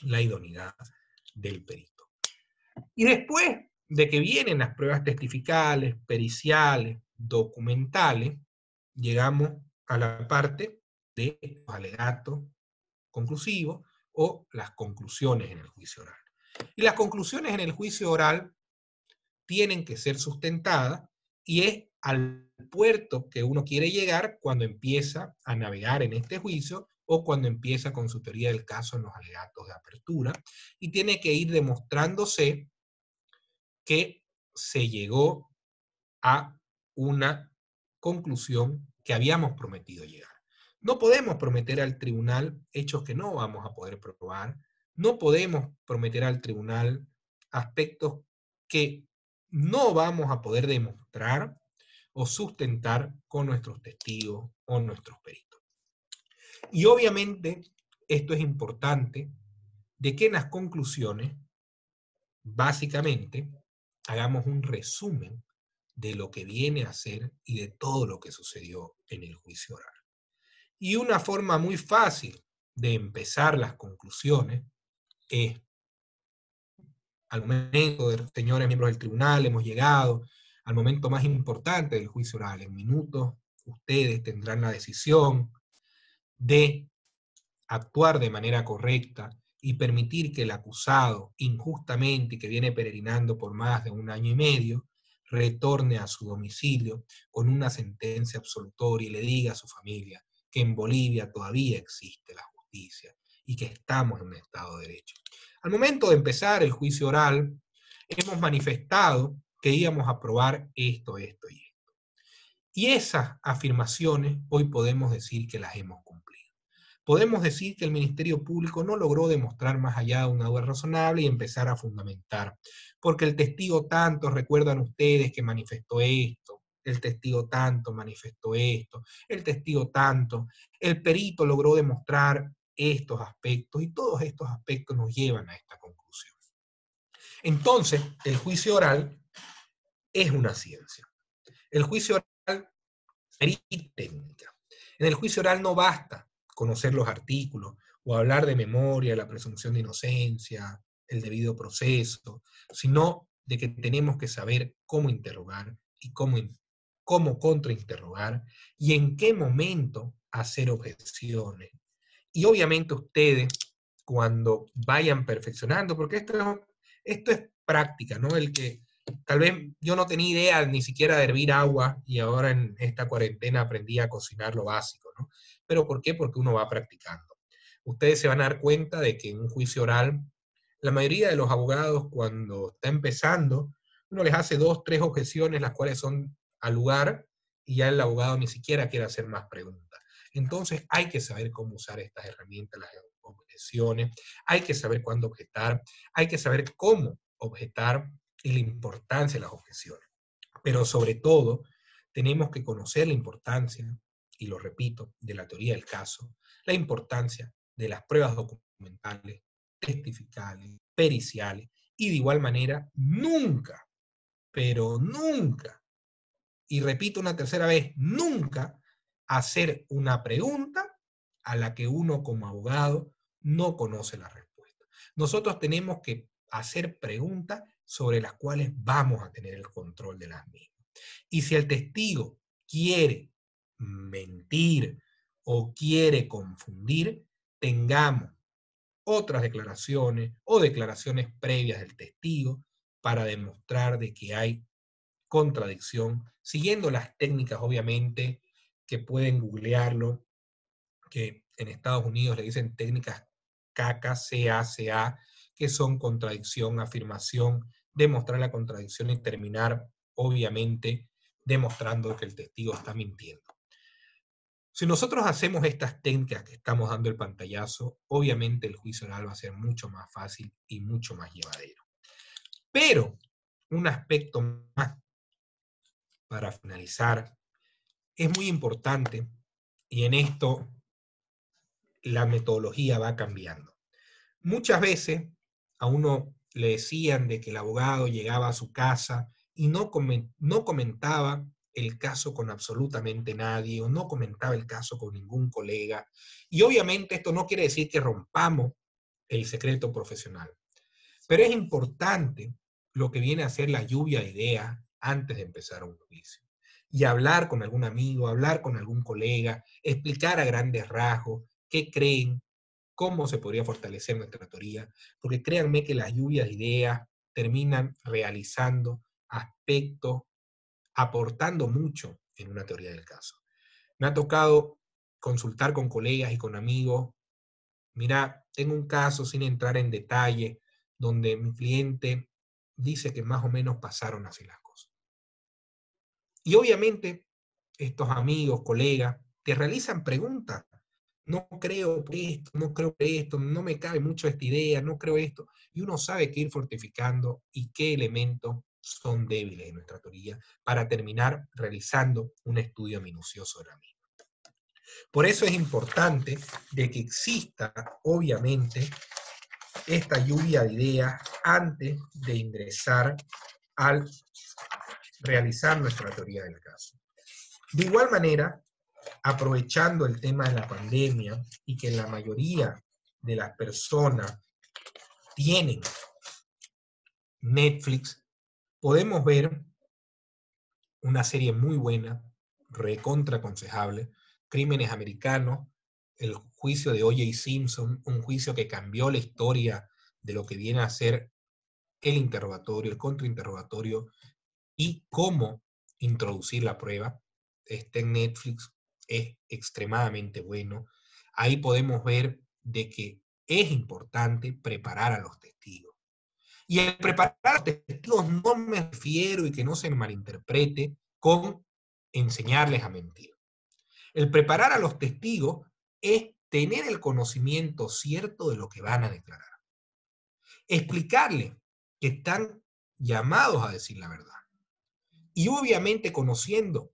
Speaker 2: la idoneidad del perito. Y después de que vienen las pruebas testificales, periciales, documentales, llegamos a la parte de los alegatos conclusivos o las conclusiones en el juicio oral. Y las conclusiones en el juicio oral tienen que ser sustentadas y es al puerto que uno quiere llegar cuando empieza a navegar en este juicio o cuando empieza con su teoría del caso en los alegatos de apertura y tiene que ir demostrándose que se llegó a una conclusión que habíamos prometido llegar. No podemos prometer al tribunal hechos que no vamos a poder probar, no podemos prometer al tribunal aspectos que no vamos a poder demostrar o sustentar con nuestros testigos o nuestros peritos. Y obviamente esto es importante de que en las conclusiones, básicamente, hagamos un resumen de lo que viene a ser y de todo lo que sucedió en el juicio oral. Y una forma muy fácil de empezar las conclusiones es, al momento de señores miembros del tribunal, hemos llegado al momento más importante del juicio oral. En minutos ustedes tendrán la decisión de actuar de manera correcta y permitir que el acusado, injustamente y que viene peregrinando por más de 1 año y medio, retorne a su domicilio con una sentencia absolutoria y le diga a su familia que en Bolivia todavía existe la justicia y que estamos en un Estado de Derecho. Al momento de empezar el juicio oral, hemos manifestado que íbamos a probar esto, esto y esto. Y esas afirmaciones hoy podemos decir que las hemos cumplido. Podemos decir que el Ministerio Público no logró demostrar más allá de una duda razonable y empezar a fundamentar. Porque el testigo tanto, recuerdan ustedes que manifestó esto, el testigo tanto manifestó esto, el testigo tanto, el perito logró demostrar estos aspectos y todos estos aspectos nos llevan a esta conclusión. Entonces, el juicio oral es una ciencia. El juicio oral es técnica. En el juicio oral no basta conocer los artículos o hablar de memoria, la presunción de inocencia, el debido proceso, sino de que tenemos que saber cómo interrogar y cómo contrainterrogar y en qué momento hacer objeciones. Y obviamente ustedes, cuando vayan perfeccionando, porque esto es práctica, ¿no? El que tal vez yo no tenía idea ni siquiera de hervir agua y ahora en esta cuarentena aprendí a cocinar lo básico, ¿no? ¿Pero por qué? Porque uno va practicando. Ustedes se van a dar cuenta de que en un juicio oral, la mayoría de los abogados cuando está empezando, uno les hace 2, 3 objeciones, las cuales son al lugar, y ya el abogado ni siquiera quiere hacer más preguntas. Entonces hay que saber cómo usar estas herramientas, las objeciones, hay que saber cuándo objetar, hay que saber cómo objetar y la importancia de las objeciones. Pero sobre todo, tenemos que conocer la importancia, y lo repito, de la teoría del caso, la importancia de las pruebas documentales, testificales, periciales, y de igual manera, nunca, pero nunca, y repito una tercera vez, nunca hacer una pregunta a la que uno como abogado no conoce la respuesta. Nosotros tenemos que hacer preguntas sobre las cuales vamos a tener el control de las mismas. Y si el testigo quiere mentir o quiere confundir, tengamos otras declaraciones o declaraciones previas del testigo para demostrar de que hay contradicción, siguiendo las técnicas, obviamente, que pueden googlearlo, que en Estados Unidos le dicen técnicas CACA, CACA, que son contradicción, afirmación, demostrar la contradicción y terminar, obviamente, demostrando que el testigo está mintiendo. Si nosotros hacemos estas técnicas que estamos dando el pantallazo, obviamente el juicio oral va a ser mucho más fácil y mucho más llevadero. Pero un aspecto más para finalizar, es muy importante, y en esto la metodología va cambiando. Muchas veces a uno le decían de que el abogado llegaba a su casa y no comentaba el caso con absolutamente nadie, o no comentaba el caso con ningún colega. Y obviamente esto no quiere decir que rompamos el secreto profesional, pero es importante lo que viene a ser la lluvia de ideas antes de empezar un juicio. Y hablar con algún amigo, hablar con algún colega, explicar a grandes rasgos qué creen, cómo se podría fortalecer nuestra teoría, porque créanme que las lluvias de ideas terminan realizando aspectos, aportando mucho en una teoría del caso. Me ha tocado consultar con colegas y con amigos. Mira, tengo un caso sin entrar en detalle, donde mi cliente dice que más o menos pasaron así las cosas. Y obviamente estos amigos, colegas, te realizan preguntas. No creo esto, no creo esto, no me cabe mucho esta idea, no creo esto. Y uno sabe que ir fortificando y qué elementos son débiles en nuestra teoría para terminar realizando un estudio minucioso de la misma. Por eso es importante de que exista, obviamente, esta lluvia de ideas antes de ingresar al realizar nuestra teoría del caso. De igual manera, aprovechando el tema de la pandemia y que la mayoría de las personas tienen Netflix, podemos ver una serie muy buena, recontra aconsejable, Crímenes Americanos, el juicio de O.J. Simpson, un juicio que cambió la historia de lo que viene a ser el interrogatorio, el contrainterrogatorio y cómo introducir la prueba. Está en Netflix, es extremadamente bueno. Ahí podemos ver de que es importante preparar a los testigos. Y el preparar a los testigos no me refiero, y que no se me malinterprete, con enseñarles a mentir. El preparar a los testigos es tener el conocimiento cierto de lo que van a declarar. Explicarles que están llamados a decir la verdad. Y obviamente conociendo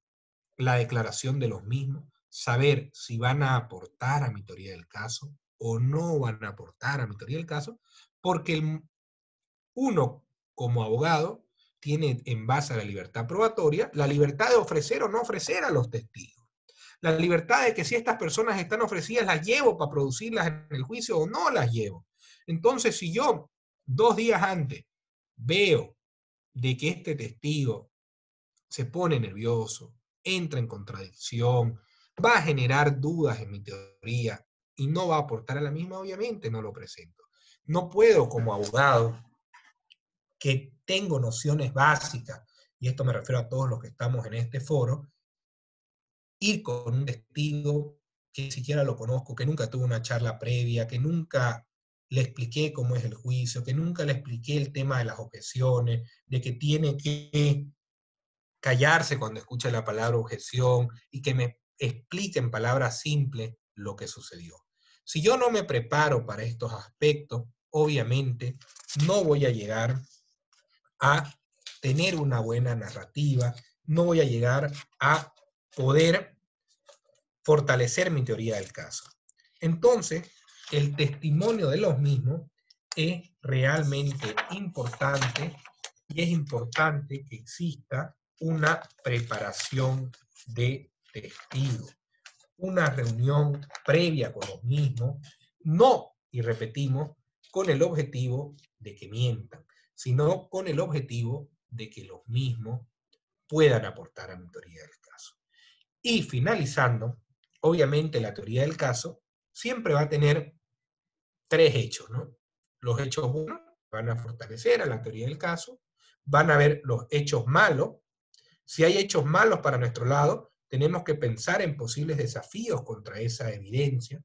Speaker 2: la declaración de los mismos, saber si van a aportar a mi teoría del caso o no van a aportar a mi teoría del caso, porque uno como abogado tiene en base a la libertad probatoria la libertad de ofrecer o no ofrecer a los testigos. La libertad de que si estas personas están ofrecidas las llevo para producirlas en el juicio o no las llevo. Entonces, si yo 2 días antes veo de que este testigo se pone nervioso, entra en contradicción, va a generar dudas en mi teoría y no va a aportar a la misma, obviamente no lo presento. No puedo como abogado, que tengo nociones básicas, y esto me refiero a todos los que estamos en este foro, ir con un testigo que ni siquiera lo conozco, que nunca tuve una charla previa, que nunca le expliqué cómo es el juicio, que nunca le expliqué el tema de las objeciones, de que tiene que callarse cuando escucha la palabra objeción y que me explique en palabras simples lo que sucedió. Si yo no me preparo para estos aspectos, obviamente no voy a llegar a tener una buena narrativa, no voy a llegar a poder fortalecer mi teoría del caso. Entonces, el testimonio de los mismos es realmente importante, y es importante que exista una preparación de testigos, una reunión previa con los mismos, no, y repetimos, con el objetivo de que mientan, sino con el objetivo de que los mismos puedan aportar a mi teoría del caso. Y finalizando, obviamente la teoría del caso siempre va a tener 3 hechos, ¿no? Los hechos buenos van a fortalecer a la teoría del caso, van a haber los hechos malos. Si hay hechos malos para nuestro lado, tenemos que pensar en posibles desafíos contra esa evidencia.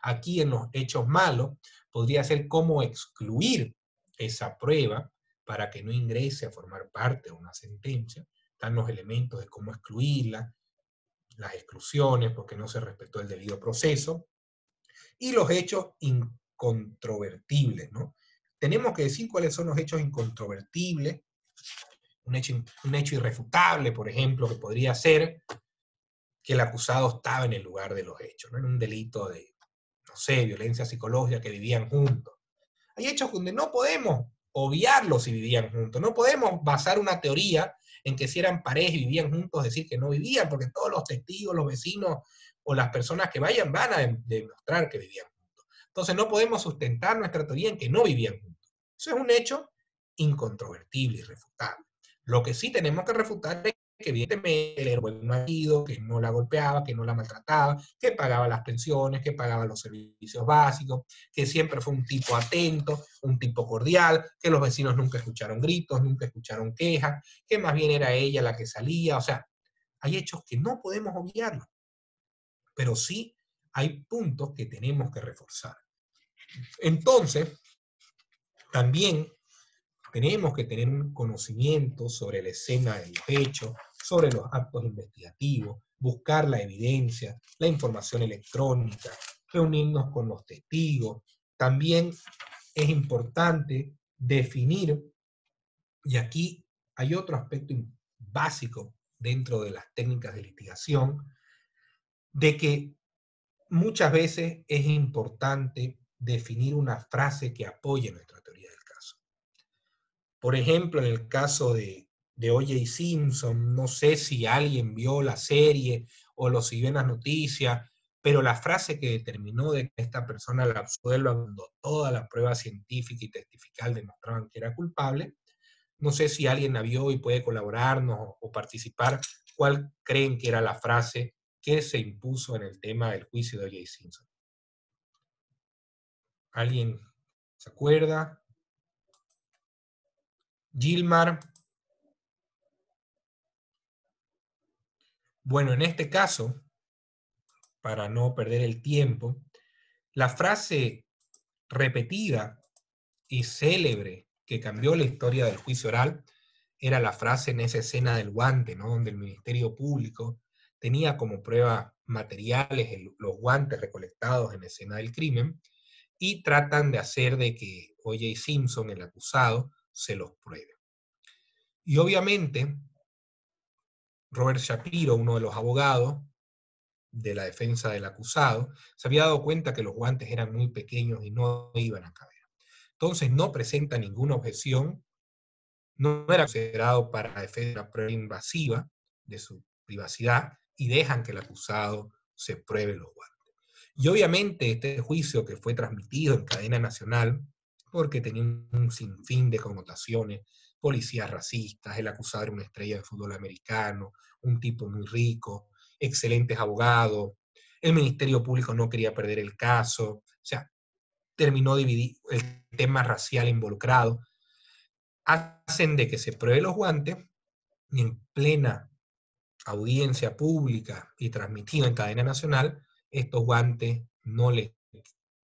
Speaker 2: Aquí en los hechos malos podría ser cómo excluir esa prueba para que no ingrese a formar parte de una sentencia. Están los elementos de cómo excluirla, las exclusiones porque no se respetó el debido proceso, y los hechos incontrovertibles, ¿no? Tenemos que decir cuáles son los hechos incontrovertibles. Un hecho irrefutable, por ejemplo, que podría ser que el acusado estaba en el lugar de los hechos, ¿no? En un delito de, no sé, violencia psicológica, que vivían juntos. Hay hechos donde no podemos obviarlos si vivían juntos, no podemos basar una teoría en que si eran pareja y vivían juntos, decir que no vivían, porque todos los testigos, los vecinos o las personas que vayan van a demostrar que vivían juntos. Entonces no podemos sustentar nuestra teoría en que no vivían juntos. Eso es un hecho incontrovertible, irrefutable. Lo que sí tenemos que refutar es que evidentemente él era buen marido, que no la golpeaba, que no la maltrataba, que pagaba las pensiones, que pagaba los servicios básicos, que siempre fue un tipo atento, un tipo cordial, que los vecinos nunca escucharon gritos, nunca escucharon quejas, que más bien era ella la que salía. O sea, hay hechos que no podemos obviarlos, pero sí hay puntos que tenemos que reforzar. Entonces, también tenemos que tener un conocimiento sobre la escena del hecho, sobre los actos investigativos, buscar la evidencia, la información electrónica, reunirnos con los testigos. También es importante definir, y aquí hay otro aspecto básico dentro de las técnicas de litigación, de que muchas veces es importante definir una frase que apoye nuestra teoría del caso. Por ejemplo, en el caso de O.J. Simpson, no sé si alguien vio la serie o lo siguió en las noticias, pero la frase que determinó de que esta persona la absuelva cuando toda la prueba científica y testifical demostraban que era culpable, no sé si alguien la vio y puede colaborarnos o participar. ¿Cuál creen que era la frase que se impuso en el tema del juicio de O.J. Simpson? ¿Alguien se acuerda? Gilmar. Bueno, en este caso, para no perder el tiempo, la frase repetida y célebre que cambió la historia del juicio oral era la frase en esa escena del guante, ¿no? Donde el Ministerio Público tenía como prueba materiales los guantes recolectados en la escena del crimen, y tratan de hacer de que O.J. Simpson, el acusado, se los pruebe. Y obviamente, Robert Shapiro, uno de los abogados de la defensa del acusado, se había dado cuenta que los guantes eran muy pequeños y no iban a caber. Entonces no presenta ninguna objeción, no era considerado para defender una prueba invasiva de su privacidad, y dejan que el acusado se pruebe los guantes. Y obviamente este juicio, que fue transmitido en cadena nacional, porque tenía un sinfín de connotaciones, policías racistas, el acusado era una estrella de fútbol americano, un tipo muy rico, excelentes abogados, el Ministerio Público no quería perder el caso, o sea, terminó dividido el tema racial involucrado, hacen de que se pruebe los guantes, y en plena audiencia pública y transmitida en cadena nacional, estos guantes no le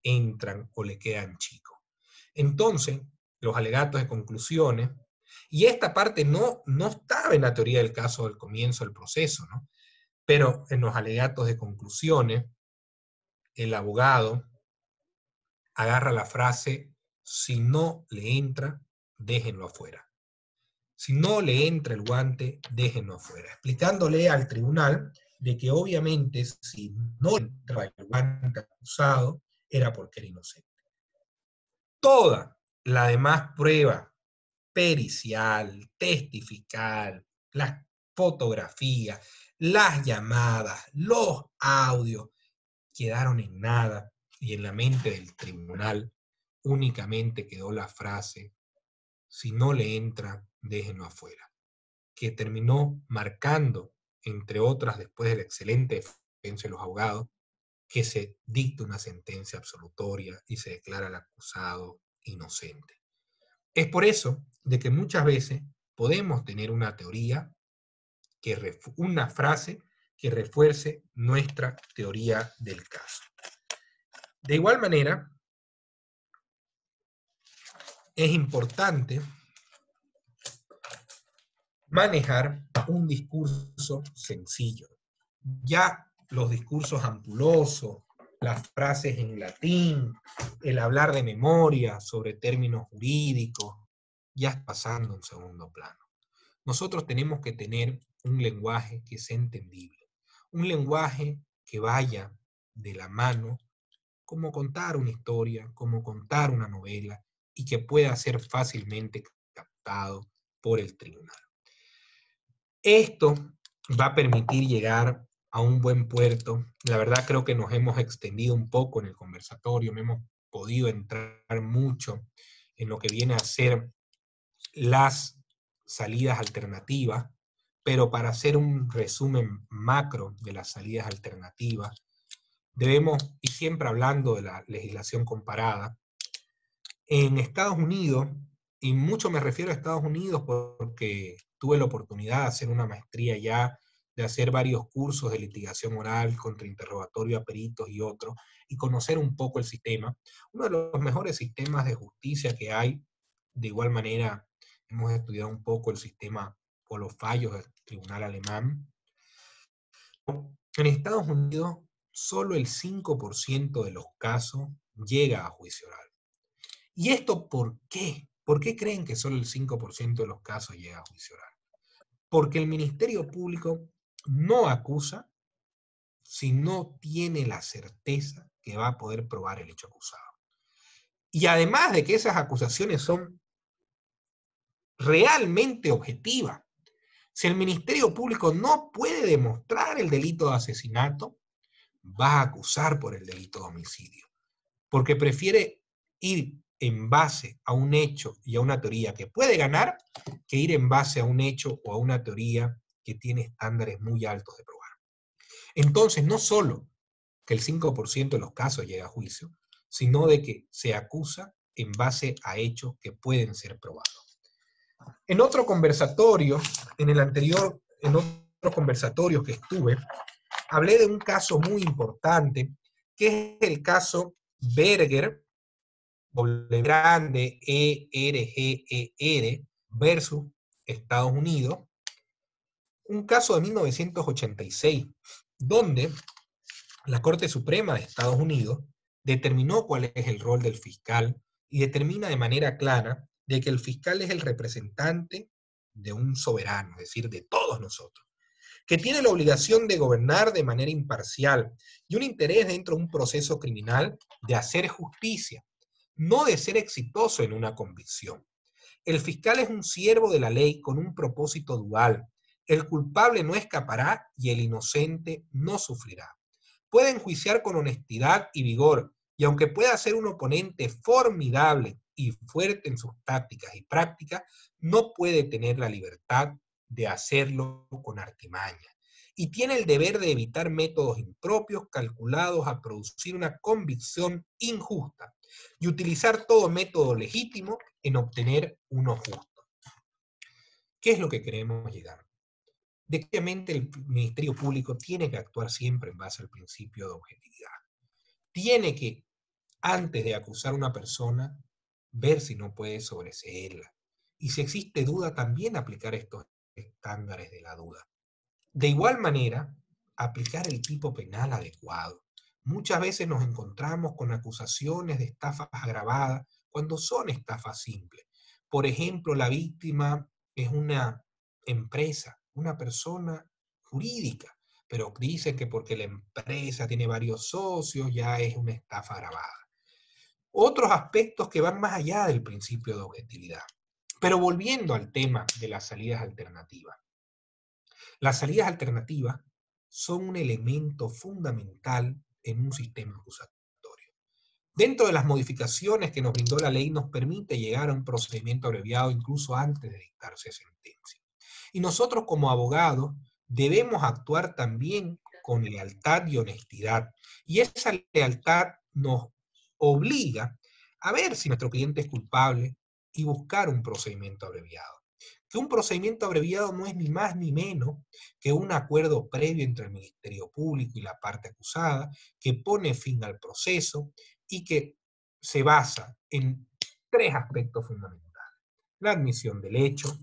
Speaker 2: entran o le quedan chicos. Entonces, los alegatos de conclusiones, y esta parte no estaba en la teoría del caso del comienzo del proceso, ¿no? Pero en los alegatos de conclusiones, el abogado agarra la frase: si no le entra, déjenlo afuera. Si no le entra el guante, déjenlo afuera. Explicándole al tribunal de que obviamente si no entraba el guante acusado, era porque era inocente. Toda la demás prueba pericial, testifical, las fotografías, las llamadas, los audios, quedaron en nada, y en la mente del tribunal únicamente quedó la frase: si no le entra, déjenlo afuera, que terminó marcando, entre otras, después de la excelente defensa de los abogados, que se dicta una sentencia absolutoria y se declara al acusado inocente. Es por eso de que muchas veces podemos tener una teoría, una frase que refuerce nuestra teoría del caso. De igual manera, es importante manejar un discurso sencillo. Ya los discursos ampulosos, las frases en latín, el hablar de memoria sobre términos jurídicos, ya está pasando a un segundo plano. Nosotros tenemos que tener un lenguaje que sea entendible, un lenguaje que vaya de la mano, como contar una historia, como contar una novela, y que pueda ser fácilmente captado por el tribunal. Esto va a permitir llegar a un buen puerto. La verdad creo que nos hemos extendido un poco en el conversatorio, no hemos podido entrar mucho en lo que viene a ser las salidas alternativas, pero para hacer un resumen macro de las salidas alternativas, debemos, y siempre hablando de la legislación comparada, en Estados Unidos, y mucho me refiero a Estados Unidos porque tuve la oportunidad de hacer una maestría ya, de hacer varios cursos de litigación oral, contrainterrogatorio a peritos y otros, y conocer un poco el sistema. Uno de los mejores sistemas de justicia que hay. De igual manera, hemos estudiado un poco el sistema o los fallos del tribunal alemán. En Estados Unidos, solo el 5% de los casos llega a juicio oral. ¿Y esto por qué? ¿Por qué creen que solo el 5% de los casos llega a juicio oral? Porque el Ministerio Público no acusa si no tiene la certeza que va a poder probar el hecho acusado. Y además de que esas acusaciones son realmente objetivas, si el Ministerio Público no puede demostrar el delito de asesinato, va a acusar por el delito de homicidio, porque prefiere ir en base a un hecho y a una teoría que puede ganar, que ir en base a un hecho o a una teoría que tiene estándares muy altos de probar. Entonces, no solo que el 5% de los casos llega a juicio, sino de que se acusa en base a hechos que pueden ser probados. En otro conversatorio, en otros conversatorios que estuve, hablé de un caso muy importante, que es el caso Berger W grande ERGER versus Estados Unidos, un caso de 1986, donde la Corte Suprema de Estados Unidos determinó cuál es el rol del fiscal y determina de manera clara de que el fiscal es el representante de un soberano, es decir, de todos nosotros, que tiene la obligación de gobernar de manera imparcial y un interés dentro de un proceso criminal de hacer justicia, no de ser exitoso en una convicción. El fiscal es un siervo de la ley con un propósito dual. El culpable no escapará y el inocente no sufrirá. Puede enjuiciar con honestidad y vigor, y aunque pueda ser un oponente formidable y fuerte en sus tácticas y prácticas, no puede tener la libertad de hacerlo con artimaña. Y tiene el deber de evitar métodos impropios calculados a producir una convicción injusta y utilizar todo método legítimo en obtener uno justo. ¿Qué es lo que queremos llegar? De que obviamente el Ministerio Público tiene que actuar siempre en base al principio de objetividad. Tiene que, antes de acusar a una persona, ver si no puede sobreseerla. Y si existe duda, también aplicar estos estándares de la duda. De igual manera, aplicar el tipo penal adecuado. Muchas veces nos encontramos con acusaciones de estafas agravadas cuando son estafas simples. Por ejemplo, la víctima es una empresa, una persona jurídica, pero dicen que porque la empresa tiene varios socios ya es una estafa agravada. Otros aspectos que van más allá del principio de objetividad. Pero volviendo al tema de las salidas alternativas. Las salidas alternativas son un elemento fundamental en un sistema acusatorio. Dentro de las modificaciones que nos brindó la ley, nos permite llegar a un procedimiento abreviado incluso antes de dictarse sentencia. Y nosotros como abogados debemos actuar también con lealtad y honestidad. Y esa lealtad nos obliga a ver si nuestro cliente es culpable y buscar un procedimiento abreviado. Que un procedimiento abreviado no es ni más ni menos que un acuerdo previo entre el Ministerio Público y la parte acusada, que pone fin al proceso y que se basa en tres aspectos fundamentales. La admisión del hecho,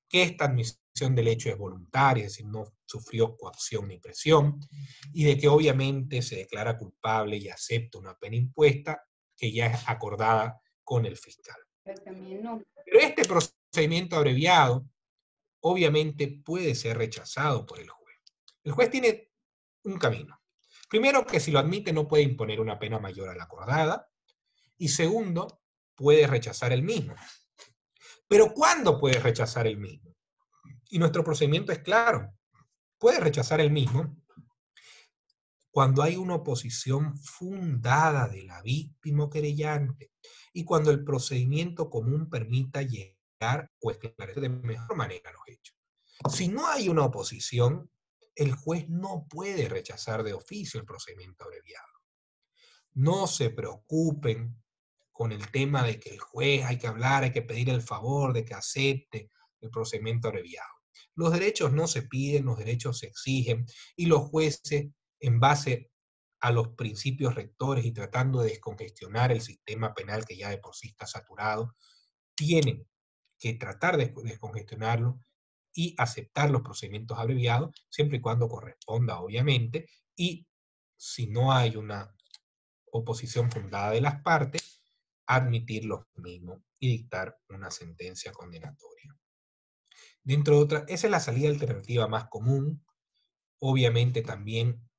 Speaker 2: que esta admisión del hecho es voluntaria, es decir, no sufrió coacción ni presión, y de que obviamente se declara culpable y acepta una pena impuesta que ya es acordada con el fiscal. Pero este procedimiento abreviado obviamente puede ser rechazado por el juez. El juez tiene un camino. Primero, que si lo admite no puede imponer una pena mayor a la acordada, y segundo, puede rechazar el mismo. Pero ¿cuándo puede rechazar el mismo? Y nuestro procedimiento es claro. Puede rechazar el mismo cuando hay una oposición fundada de la víctima o querellante y cuando el procedimiento común permita llegar o esclarecer de mejor manera los hechos. Si no hay una oposición, el juez no puede rechazar de oficio el procedimiento abreviado. No se preocupen con el tema de que el juez hay que hablar, hay que pedir el favor de que acepte el procedimiento abreviado. Los derechos no se piden, los derechos se exigen, y los jueces, en base a los principios rectores y tratando de descongestionar el sistema penal que ya de por sí está saturado, tienen que tratar de descongestionarlo y aceptar los procedimientos abreviados, siempre y cuando corresponda, obviamente, y si no hay una oposición fundada de las partes, admitir los mismos y dictar una sentencia condenatoria. Dentro de otras, esa es la salida alternativa más común. Obviamente también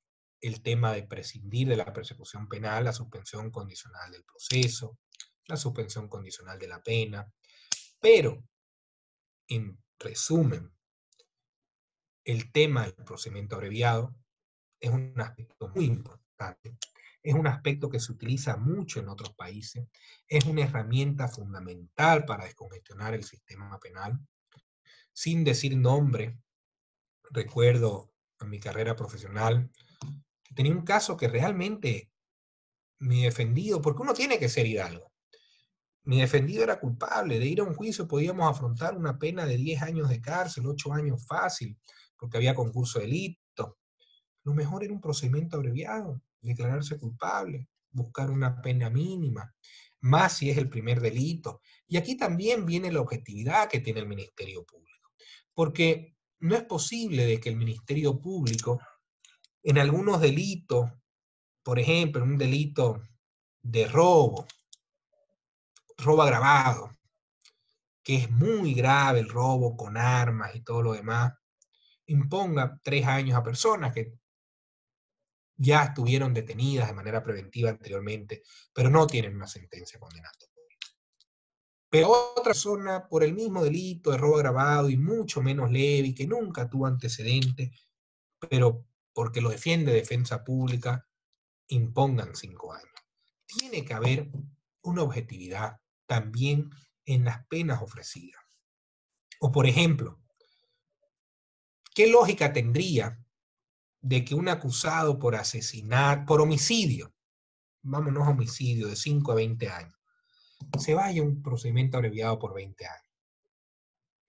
Speaker 2: el tema de prescindir de la persecución penal, la suspensión condicional del proceso, la suspensión condicional de la pena, pero en resumen, el tema del procedimiento abreviado es un aspecto muy importante, es un aspecto que se utiliza mucho en otros países, es una herramienta fundamental para descongestionar el sistema penal. Sin decir nombre, recuerdo en mi carrera profesional que tenía un caso que realmente mi defendido, porque uno tiene que ser hidalgo, mi defendido era culpable de ir a un juicio, podíamos afrontar una pena de 10 años de cárcel, 8 años fácil, porque había concurso de delito. Lo mejor era un procedimiento abreviado, declararse culpable, buscar una pena mínima, más si es el primer delito. Y aquí también viene la objetividad que tiene el Ministerio Público, porque no es posible de que el Ministerio Público, en algunos delitos, por ejemplo, en un delito de robo agravado, que es muy grave el robo con armas y todo lo demás, imponga 3 años a personas que ya estuvieron detenidas de manera preventiva anteriormente, pero no tienen una sentencia condenatoria. Pero otra persona por el mismo delito de robo agravado y mucho menos leve y que nunca tuvo antecedentes, pero porque lo defiende defensa pública, impongan 5 años. Tiene que haber una objetividad también en las penas ofrecidas. O por ejemplo, ¿qué lógica tendría de que un acusado por asesinato, por homicidio, vámonos a homicidio de 5 a 20 años, se vaya a un procedimiento abreviado por 20 años?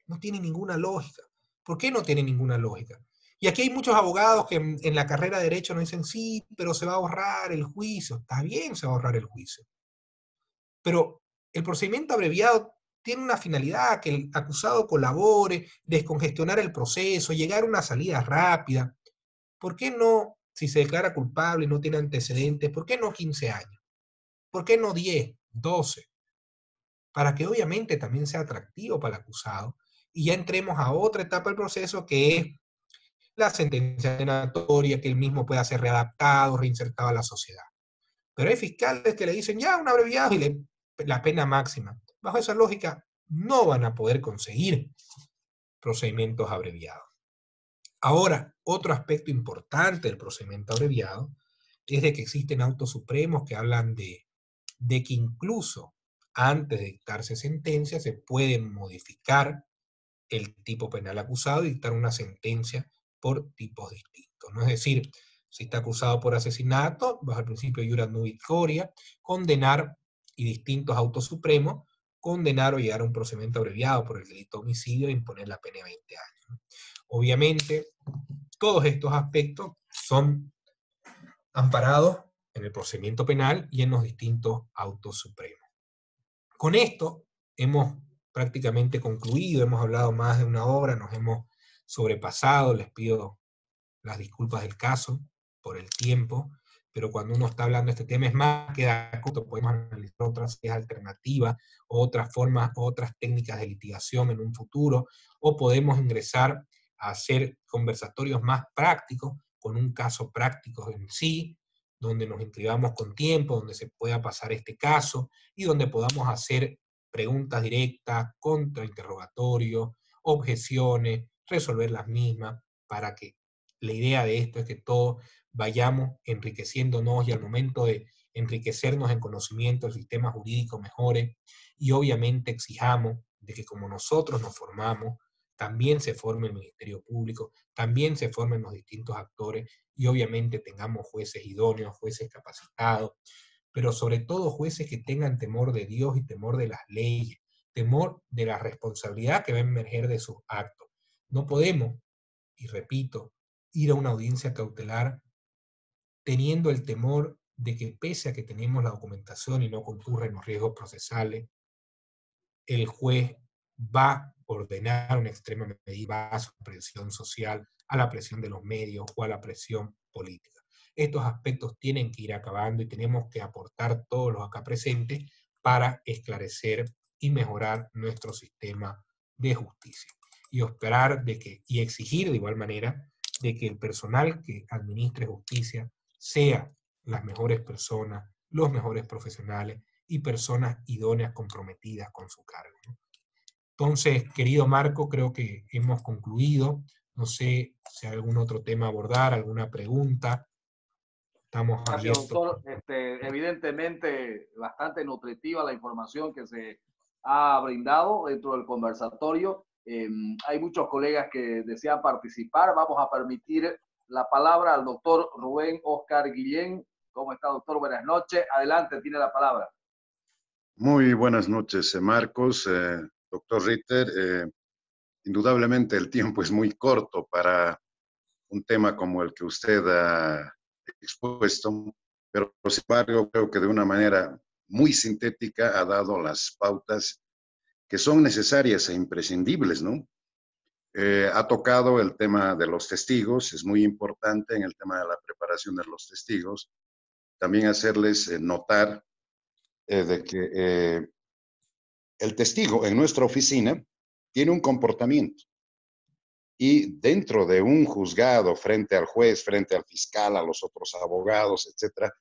Speaker 2: No tiene ninguna lógica. ¿Por qué no tiene ninguna lógica? Y aquí hay muchos abogados que en la carrera de Derecho nos dicen, sí, pero se va a ahorrar el juicio. Está bien, se va a ahorrar el juicio. Pero el procedimiento abreviado tiene una finalidad, que el acusado colabore, descongestionar el proceso, llegar a una salida rápida. ¿Por qué no, si se declara culpable y no tiene antecedentes, por qué no 15 años? ¿Por qué no 10, 12? Para que obviamente también sea atractivo para el acusado y ya entremos a otra etapa del proceso, que es la sentencia condenatoria, que él mismo pueda ser readaptado, reinsertado a la sociedad. Pero hay fiscales que le dicen ya un abreviado y la pena máxima. Bajo esa lógica, no van a poder conseguir procedimientos abreviados. Ahora, otro aspecto importante del procedimiento abreviado es de que existen autos supremos que hablan de que incluso antes de dictarse sentencia se puede modificar el tipo penal acusado y dictar una sentencia por tipos distintos, ¿no? Es decir, si está acusado por asesinato, bajo el principio iura nubis coria, condenar, y distintos autos supremos, condenar o llegar a un procedimiento abreviado por el delito de homicidio e imponer la pena de 20 años, ¿no? Obviamente, todos estos aspectos son amparados en el procedimiento penal y en los distintos autos supremos. Con esto hemos prácticamente concluido, hemos hablado más de una hora, nos hemos sobrepasado, les pido las disculpas del caso por el tiempo, pero cuando uno está hablando de este tema es más que corto, podemos analizar otras alternativas, otras formas, otras técnicas de litigación en un futuro, o podemos ingresar a hacer conversatorios más prácticos, con un caso práctico en sí, donde nos inscribamos con tiempo, donde se pueda pasar este caso, y donde podamos hacer preguntas directas, contrainterrogatorios, objeciones, resolver las mismas, para que la idea de esto es que todos vayamos enriqueciéndonos y al momento de enriquecernos en conocimiento el sistema jurídico mejore y obviamente exijamos de que como nosotros nos formamos, también se forme el Ministerio Público, también se formen los distintos actores y obviamente tengamos jueces idóneos, jueces capacitados, pero sobre todo jueces que tengan temor de Dios y temor de las leyes, temor de la responsabilidad que va a emerger de sus actos. No podemos, y repito, ir a una audiencia cautelar teniendo el temor de que pese a que tenemos la documentación y no concurren los riesgos procesales, el juez va a ordenar una extrema medida a su presión social, a la presión de los medios o a la presión política. Estos aspectos tienen que ir acabando y tenemos que aportar todos los acá presentes para esclarecer y mejorar nuestro sistema de justicia. Y esperar de que, y exigir de igual manera de que el personal que administre justicia sea las mejores personas, los mejores profesionales y personas idóneas comprometidas con su cargo, ¿no? Entonces, querido Marco, creo que hemos concluido. No sé si hay algún otro tema a abordar, alguna pregunta. Estamos
Speaker 1: Gracias,
Speaker 2: abiertos.
Speaker 1: doctor. Evidentemente, bastante nutritiva la información que se ha brindado dentro del conversatorio. Hay muchos colegas que desean participar. Vamos a permitir la palabra al doctor Rubén Oscar Guillén. ¿Cómo está, doctor? Buenas noches. Adelante, tiene la palabra.
Speaker 5: Muy buenas noches, Marcos. Doctor Ritter, indudablemente el tiempo es muy corto para un tema como el que usted ha expuesto, pero sin embargo creo que de una manera muy sintética ha dado las pautas que son necesarias e imprescindibles, ¿no? Ha tocado el tema de los testigos, es muy importante en el tema de la preparación de los testigos, también hacerles notar de que el testigo en nuestra oficina tiene un comportamiento y dentro de un juzgado, frente al juez, frente al fiscal, a los otros abogados, etcétera,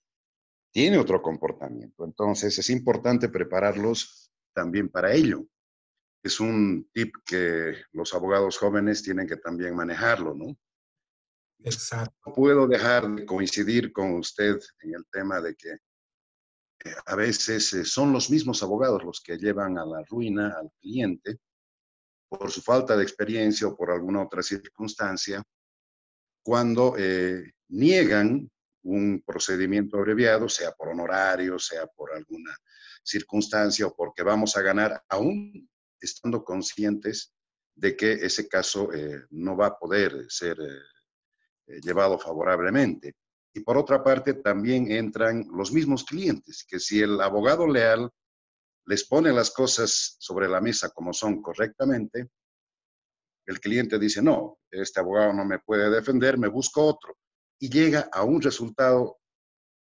Speaker 5: tiene otro comportamiento. Entonces es importante prepararlos también para ello. Es un tip que los abogados jóvenes tienen que también manejarlo, ¿no?
Speaker 2: Exacto.
Speaker 5: No puedo dejar de coincidir con usted en el tema de que a veces son los mismos abogados los que llevan a la ruina al cliente por su falta de experiencia o por alguna otra circunstancia, cuando niegan un procedimiento abreviado, sea por honorario, sea por alguna circunstancia o porque vamos a ganar, aún estando conscientes de que ese caso no va a poder ser llevado favorablemente. Y por otra parte, también entran los mismos clientes, que si el abogado leal les pone las cosas sobre la mesa como son correctamente, el cliente dice, no, este abogado no me puede defender, me busco otro. Y llega a un resultado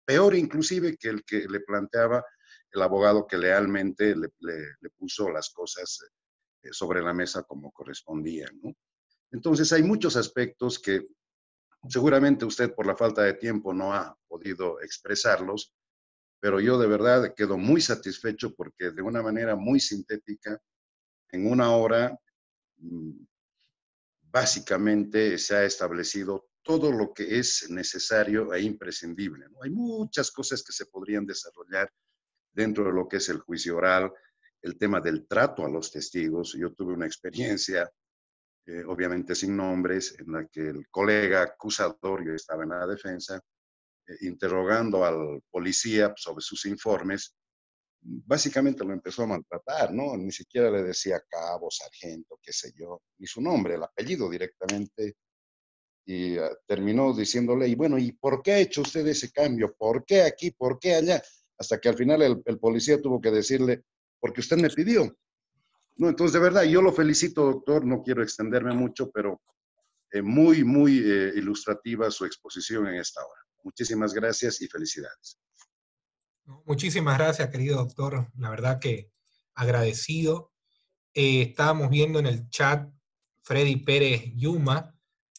Speaker 5: peor inclusive que el que le planteaba el abogado que lealmente le puso las cosas sobre la mesa como correspondían, ¿no? Entonces hay muchos aspectos que seguramente usted por la falta de tiempo no ha podido expresarlos, pero yo de verdad quedo muy satisfecho porque de una manera muy sintética, en una hora, básicamente se ha establecido todo lo que es necesario e imprescindible, ¿no? Hay muchas cosas que se podrían desarrollar dentro de lo que es el juicio oral, el tema del trato a los testigos. Yo tuve una experiencia, obviamente sin nombres, en la que el colega acusador, yo estaba en la defensa, interrogando al policía sobre sus informes, básicamente lo empezó a maltratar, ¿no? Ni siquiera le decía cabo, sargento, qué sé yo, ni su nombre, el apellido directamente, y terminó diciéndole, y bueno, ¿y por qué ha hecho usted ese cambio? ¿Por qué aquí? ¿Por qué allá? Hasta que al final el policía tuvo que decirle, porque usted me pidió. No, entonces de verdad, yo lo felicito, doctor, no quiero extenderme mucho, pero muy, muy ilustrativa su exposición en esta hora. Muchísimas gracias y felicidades.
Speaker 2: Muchísimas gracias, querido doctor. La verdad que agradecido. Estábamos viendo en el chat, Freddy Pérez Yuma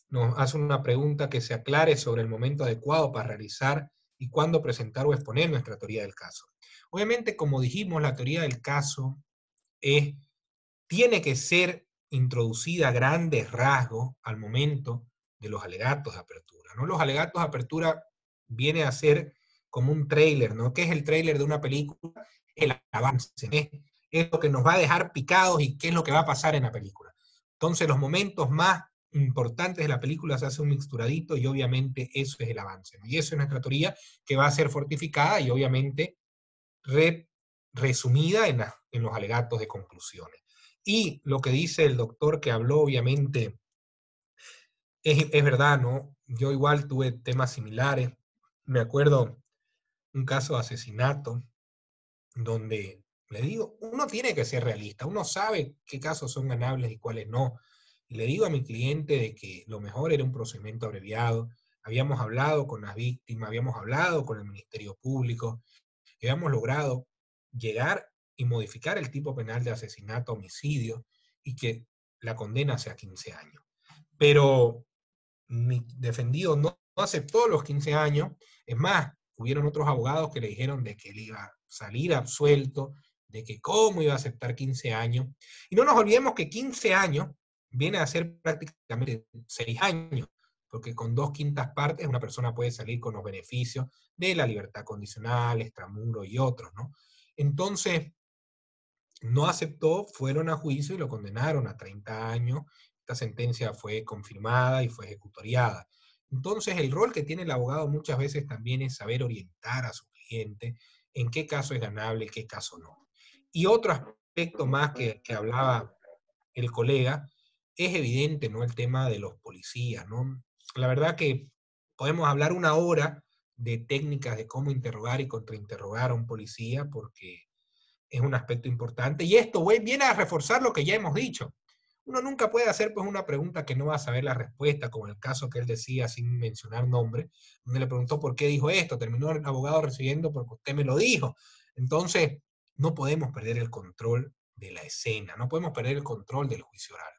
Speaker 2: nos hace una pregunta que se aclare sobre el momento adecuado para realizar y cuándo presentar o exponer nuestra teoría del caso. Obviamente, como dijimos, la teoría del caso tiene que ser introducida a grandes rasgos al momento de los alegatos de apertura, ¿no? Los alegatos de apertura viene a ser como un tráiler, ¿no? ¿Qué es el tráiler de una película? El avance, ¿no? Es lo que nos va a dejar picados y qué es lo que va a pasar en la película. Entonces, los momentos más importantes de la película se hace un mixturadito y obviamente eso es el avance, ¿no? Y eso es nuestra teoría que va a ser fortificada y obviamente resumida en los alegatos de conclusiones. Y lo que dice el doctor que habló, obviamente, es verdad, ¿no? Yo igual tuve temas similares. Me acuerdo un caso de asesinato donde, le digo, uno tiene que ser realista, uno sabe qué casos son ganables y cuáles no. Y le digo a mi cliente de que lo mejor era un procedimiento abreviado. Habíamos hablado con las víctimas, habíamos hablado con el Ministerio Público, habíamos logrado llegar y modificar el tipo penal de asesinato, homicidio, y que la condena sea 15 años. Pero mi defendido no aceptó los 15 años, es más, hubieron otros abogados que le dijeron de que él iba a salir absuelto, de que cómo iba a aceptar 15 años. Y no nos olvidemos que 15 años viene a ser prácticamente 6 años, porque con 2/5 partes una persona puede salir con los beneficios de la libertad condicional, extramuro y otros, ¿no? Entonces, no aceptó, fueron a juicio y lo condenaron a 30 años. Esta sentencia fue confirmada y fue ejecutoriada. Entonces, el rol que tiene el abogado muchas veces también es saber orientar a su cliente en qué caso es ganable, qué caso no. Y otro aspecto más que hablaba el colega, es evidente, ¿no? El tema de los policías, ¿no? La verdad que podemos hablar una hora de técnicas de cómo interrogar y contrainterrogar a un policía, porque es un aspecto importante. Y esto viene a reforzar lo que ya hemos dicho. Uno nunca puede hacer pues una pregunta que no va a saber la respuesta, como el caso que él decía sin mencionar nombre, donde le preguntó por qué dijo esto, terminó el abogado recibiendo porque usted me lo dijo. Entonces, no podemos perder el control de la escena, no podemos perder el control del juicio oral.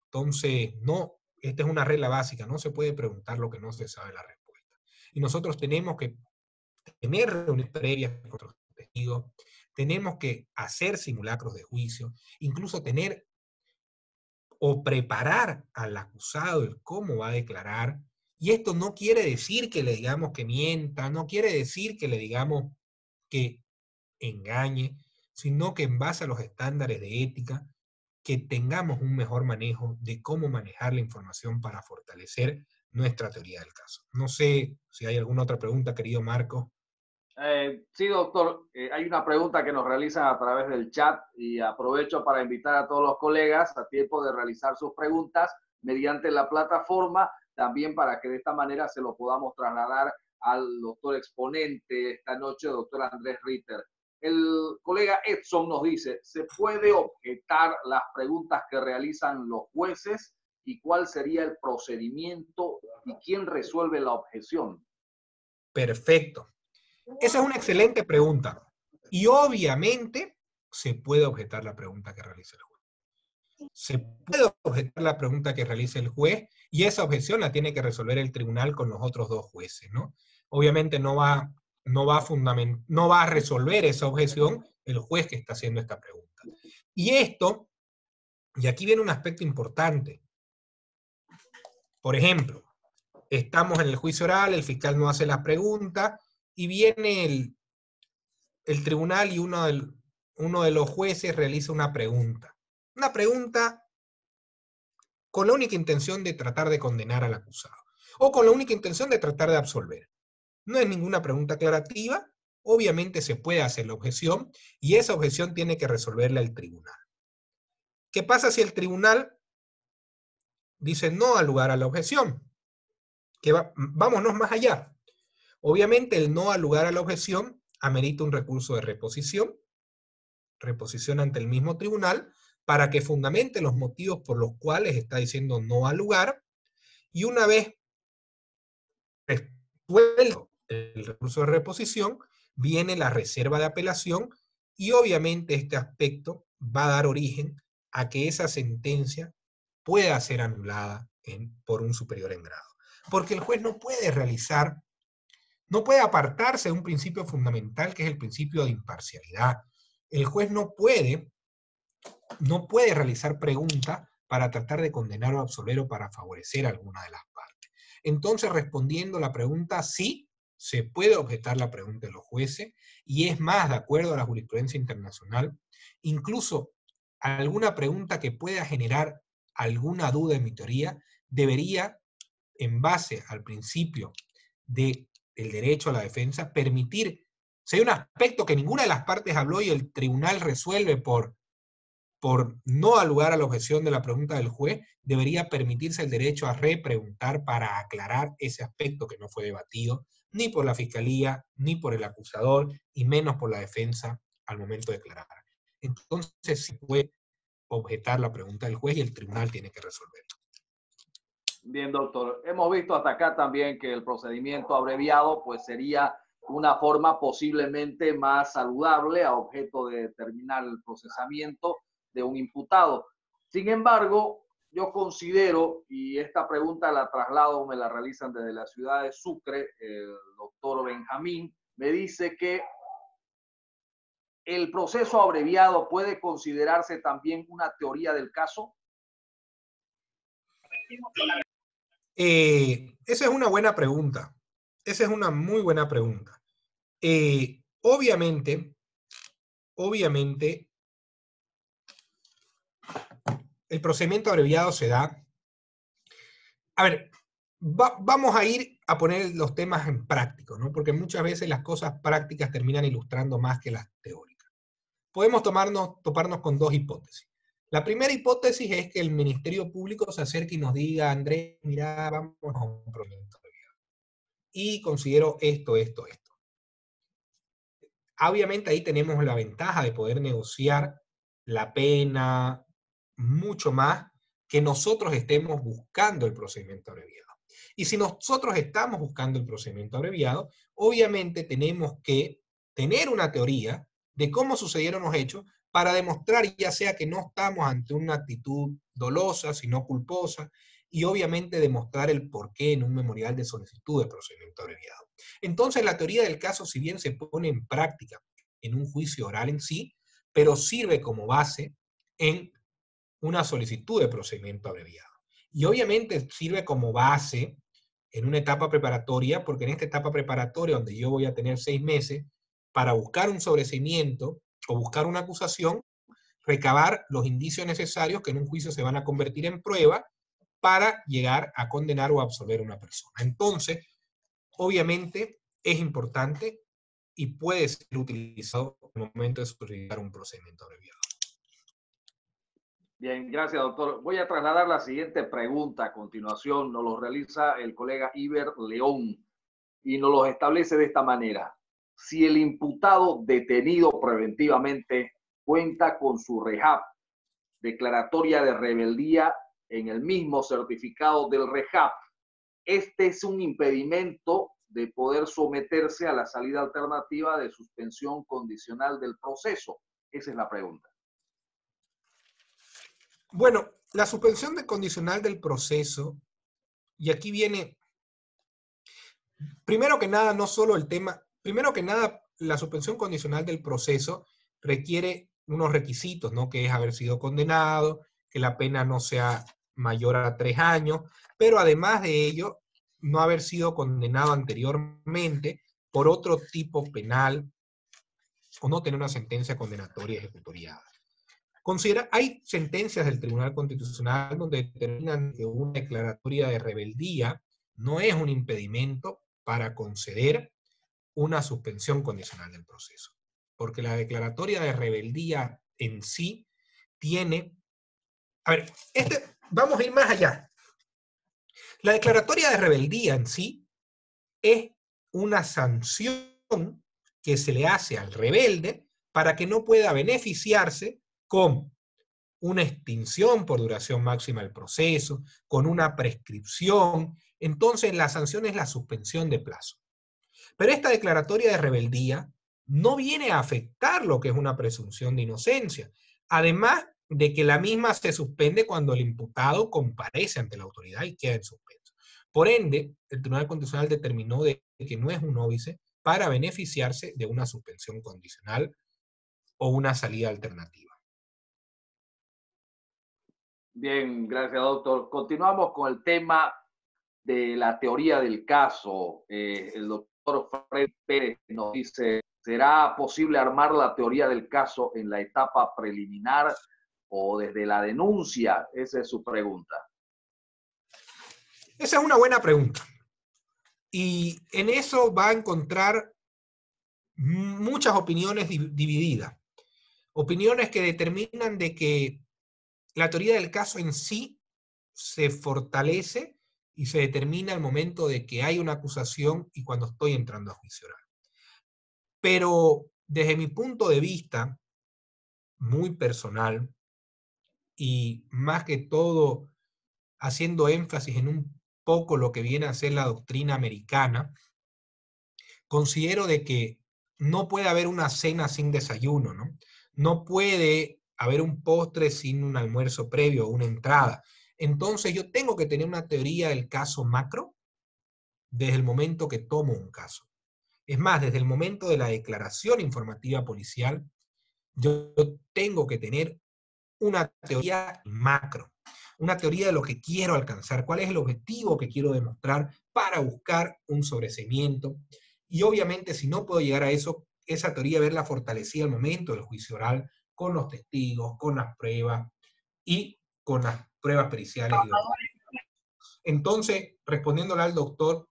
Speaker 2: Entonces, no, esta es una regla básica, no se puede preguntar lo que no se sabe la respuesta. Y nosotros tenemos que tener reuniones previas con otros testigos, tenemos que hacer simulacros de juicio, incluso tener o preparar al acusado el cómo va a declarar. Y esto no quiere decir que le digamos que mienta, no quiere decir que le digamos que engañe, sino que en base a los estándares de ética, que tengamos un mejor manejo de cómo manejar la información para fortalecer nuestra teoría del caso. No sé si hay alguna otra pregunta, querido Marco.
Speaker 1: Sí, doctor. Hay una pregunta que nos realizan a través del chat y aprovecho para invitar a todos los colegas a tiempo de realizar sus preguntas mediante la plataforma, también para que de esta manera se lo podamos trasladar al doctor exponente esta noche, doctor Andrés Ritter. El colega Edson nos dice, ¿se puede objetar las preguntas que realizan los jueces y cuál sería el procedimiento y quién resuelve la objeción?
Speaker 2: Perfecto. Esa es una excelente pregunta. Y obviamente se puede objetar la pregunta que realiza el juez. Se puede objetar la pregunta que realiza el juez y esa objeción la tiene que resolver el tribunal con los otros dos jueces, ¿no? Obviamente no va a resolver esa objeción el juez que está haciendo esta pregunta. Y aquí viene un aspecto importante. Por ejemplo, estamos en el juicio oral, el fiscal no hace la pregunta y viene el tribunal y uno de los jueces realiza una pregunta. Una pregunta con la única intención de tratar de condenar al acusado. O con la única intención de tratar de absolver. No es ninguna pregunta aclarativa. Obviamente se puede hacer la objeción y esa objeción tiene que resolverla el tribunal. ¿Qué pasa si el tribunal dice no al lugar a la objeción? Vámonos más allá. Obviamente el no al lugar a la objeción amerita un recurso de reposición ante el mismo tribunal para que fundamente los motivos por los cuales está diciendo no al lugar, y una vez resuelto el recurso de reposición, viene la reserva de apelación y obviamente este aspecto va a dar origen a que esa sentencia pueda ser anulada por un superior en grado. Porque el juez no puede apartarse de un principio fundamental que es el principio de imparcialidad. El juez no puede realizar preguntas para tratar de condenar o absolver o para favorecer a alguna de las partes. Entonces, respondiendo a la pregunta, sí, se puede objetar la pregunta de los jueces, y es más, de acuerdo a la jurisprudencia internacional, incluso alguna pregunta que pueda generar alguna duda en mi teoría, debería, en base al principio del derecho a la defensa, permitir, si hay un aspecto que ninguna de las partes habló y el tribunal resuelve por no al lugar a la objeción de la pregunta del juez, debería permitirse el derecho a repreguntar para aclarar ese aspecto que no fue debatido, ni por la fiscalía, ni por el acusador, y menos por la defensa al momento de declarar. Entonces se puede objetar la pregunta del juez y el tribunal tiene que resolverlo.
Speaker 1: Bien, doctor. Hemos visto hasta acá también que el procedimiento abreviado pues sería una forma posiblemente más saludable a objeto de terminar el procesamiento de un imputado. Sin embargo, yo considero, y esta pregunta la traslado, me la realizan desde la ciudad de Sucre, el doctor Benjamín, me dice que el proceso abreviado puede considerarse también una teoría del caso.
Speaker 2: Esa es una buena pregunta. Esa es una muy buena pregunta. Obviamente, el procedimiento abreviado se da. A ver, vamos a ir a poner los temas en práctico, ¿no? Porque muchas veces las cosas prácticas terminan ilustrando más que las teóricas. Podemos toparnos con dos hipótesis. La primera hipótesis es que el Ministerio Público se acerque y nos diga, Andrés, mira, vamos a un procedimiento abreviado. y considero esto. Obviamente ahí tenemos la ventaja de poder negociar la pena mucho más que nosotros estemos buscando el procedimiento abreviado. Y si nosotros estamos buscando el procedimiento abreviado, obviamente tenemos que tener una teoría de cómo sucedieron los hechos para demostrar ya sea que no estamos ante una actitud dolosa, sino culposa, y obviamente demostrar el porqué en un memorial de solicitud de procedimiento abreviado. Entonces la teoría del caso, si bien se pone en práctica en un juicio oral en sí, pero sirve como base en una solicitud de procedimiento abreviado. Y obviamente sirve como base en una etapa preparatoria, porque en esta etapa preparatoria, donde yo voy a tener 6 meses para buscar un sobreseimiento o buscar una acusación, recabar los indicios necesarios que en un juicio se van a convertir en prueba para llegar a condenar o absolver a una persona. Entonces, obviamente es importante y puede ser utilizado en el momento de solicitar un procedimiento abreviado.
Speaker 1: Bien, gracias, doctor. Voy a trasladar la siguiente pregunta a continuación. Nos lo realiza el colega Iber León y nos lo establece de esta manera. Si el imputado detenido preventivamente cuenta con su REHAP, declaratoria de rebeldía en el mismo certificado del REHAP, este es un impedimento de poder someterse a la salida alternativa de suspensión condicional del proceso. Esa es la pregunta.
Speaker 2: Bueno, la suspensión condicional del proceso, y aquí viene, primero que nada, no solo el tema, primero que nada, la suspensión condicional del proceso requiere unos requisitos, ¿no? Que es haber sido condenado, que la pena no sea mayor a 3 años, pero además de ello, no haber sido condenado anteriormente por otro tipo penal o no tener una sentencia condenatoria ejecutoriada. Hay sentencias del Tribunal Constitucional donde determinan que una declaratoria de rebeldía no es un impedimento para conceder una suspensión condicional del proceso. Porque la declaratoria de rebeldía en sí tiene... A ver, vamos a ir más allá. La declaratoria de rebeldía en sí es una sanción que se le hace al rebelde para que no pueda beneficiarse con una extinción por duración máxima del proceso, con una prescripción. Entonces la sanción es la suspensión de plazo. Pero esta declaratoria de rebeldía no viene a afectar lo que es una presunción de inocencia, además de que la misma se suspende cuando el imputado comparece ante la autoridad y queda en suspenso. Por ende, el Tribunal Constitucional determinó de que no es un óbice para beneficiarse de una suspensión condicional o una salida alternativa.
Speaker 1: Bien, gracias, doctor. Continuamos con el tema de la teoría del caso. El doctor Fred Pérez nos dice, ¿será posible armar la teoría del caso en la etapa preliminar o desde la denuncia? Esa es su pregunta.
Speaker 2: Esa es una buena pregunta. Y en eso va a encontrar muchas opiniones divididas. Opiniones que determinan de que la teoría del caso en sí se fortalece y se determina al momento de que hay una acusación y cuando estoy entrando a juicio oral. Pero desde mi punto de vista, muy personal, y más que todo haciendo énfasis en un poco lo que viene a ser la doctrina americana, considero de que no puede haber una cena sin desayuno, ¿no? No puede haber un postre sin un almuerzo previo o una entrada. Entonces yo tengo que tener una teoría del caso macro desde el momento que tomo un caso. Es más, desde el momento de la declaración informativa policial, yo tengo que tener una teoría macro, una teoría de lo que quiero alcanzar, cuál es el objetivo que quiero demostrar para buscar un sobreseimiento. Y obviamente si no puedo llegar a eso, esa teoría verla fortalecida al momento del juicio oral, con los testigos, con las pruebas y con las pruebas periciales. Entonces, respondiéndole al doctor,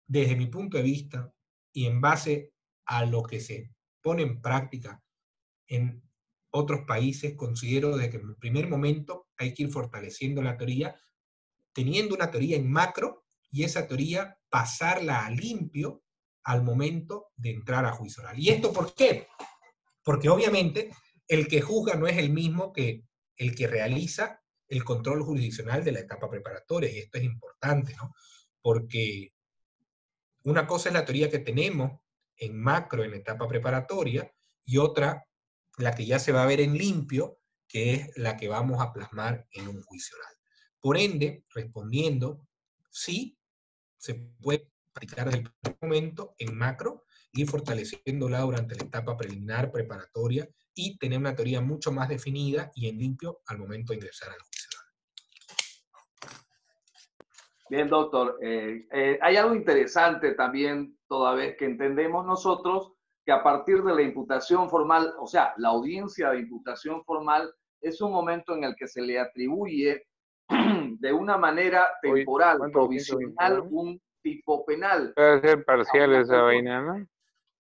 Speaker 2: desde mi punto de vista y en base a lo que se pone en práctica en otros países, considero de que en el primer momento hay que ir fortaleciendo la teoría, teniendo una teoría en macro y esa teoría pasarla a limpio al momento de entrar a juicio oral. ¿Y esto por qué? Porque obviamente el que juzga no es el mismo que el que realiza el control jurisdiccional de la etapa preparatoria, y esto es importante, ¿no? Porque una cosa es la teoría que tenemos en macro en la etapa preparatoria, y otra, la que ya se va a ver en limpio, que es la que vamos a plasmar en un juicio oral. Por ende, respondiendo, sí, se puede aplicar desde el primer momento en macro, ir fortaleciéndola durante la etapa preliminar, preparatoria, y tener una teoría mucho más definida y en limpio al momento de ingresar al juicio oral.
Speaker 1: Bien, doctor. Hay algo interesante también, toda vez que entendemos nosotros que a partir de la imputación formal, o sea, la audiencia de imputación formal es un momento en el que se le atribuye de una manera temporal, provisional, un tipo penal.
Speaker 6: Puede ser parcial esa vaina, ¿no?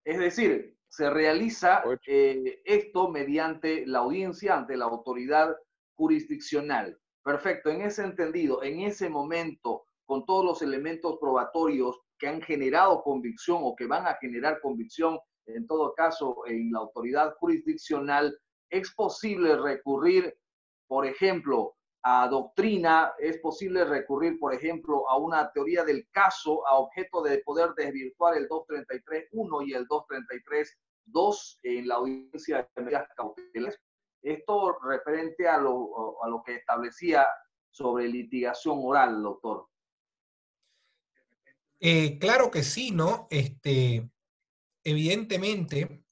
Speaker 1: Es decir, se realiza esto mediante la audiencia ante la autoridad jurisdiccional. Perfecto, en ese entendido, en ese momento, con todos los elementos probatorios que han generado convicción o que van a generar convicción, en todo caso, en la autoridad jurisdiccional, es posible recurrir, por ejemplo, a doctrina, es posible recurrir, por ejemplo, a una teoría del caso a objeto de poder desvirtuar el 233.1 y el 233.2 en la audiencia de medidas cautelares. Esto referente a lo que establecía sobre litigación oral, doctor.
Speaker 2: Claro que sí, ¿no? Evidentemente,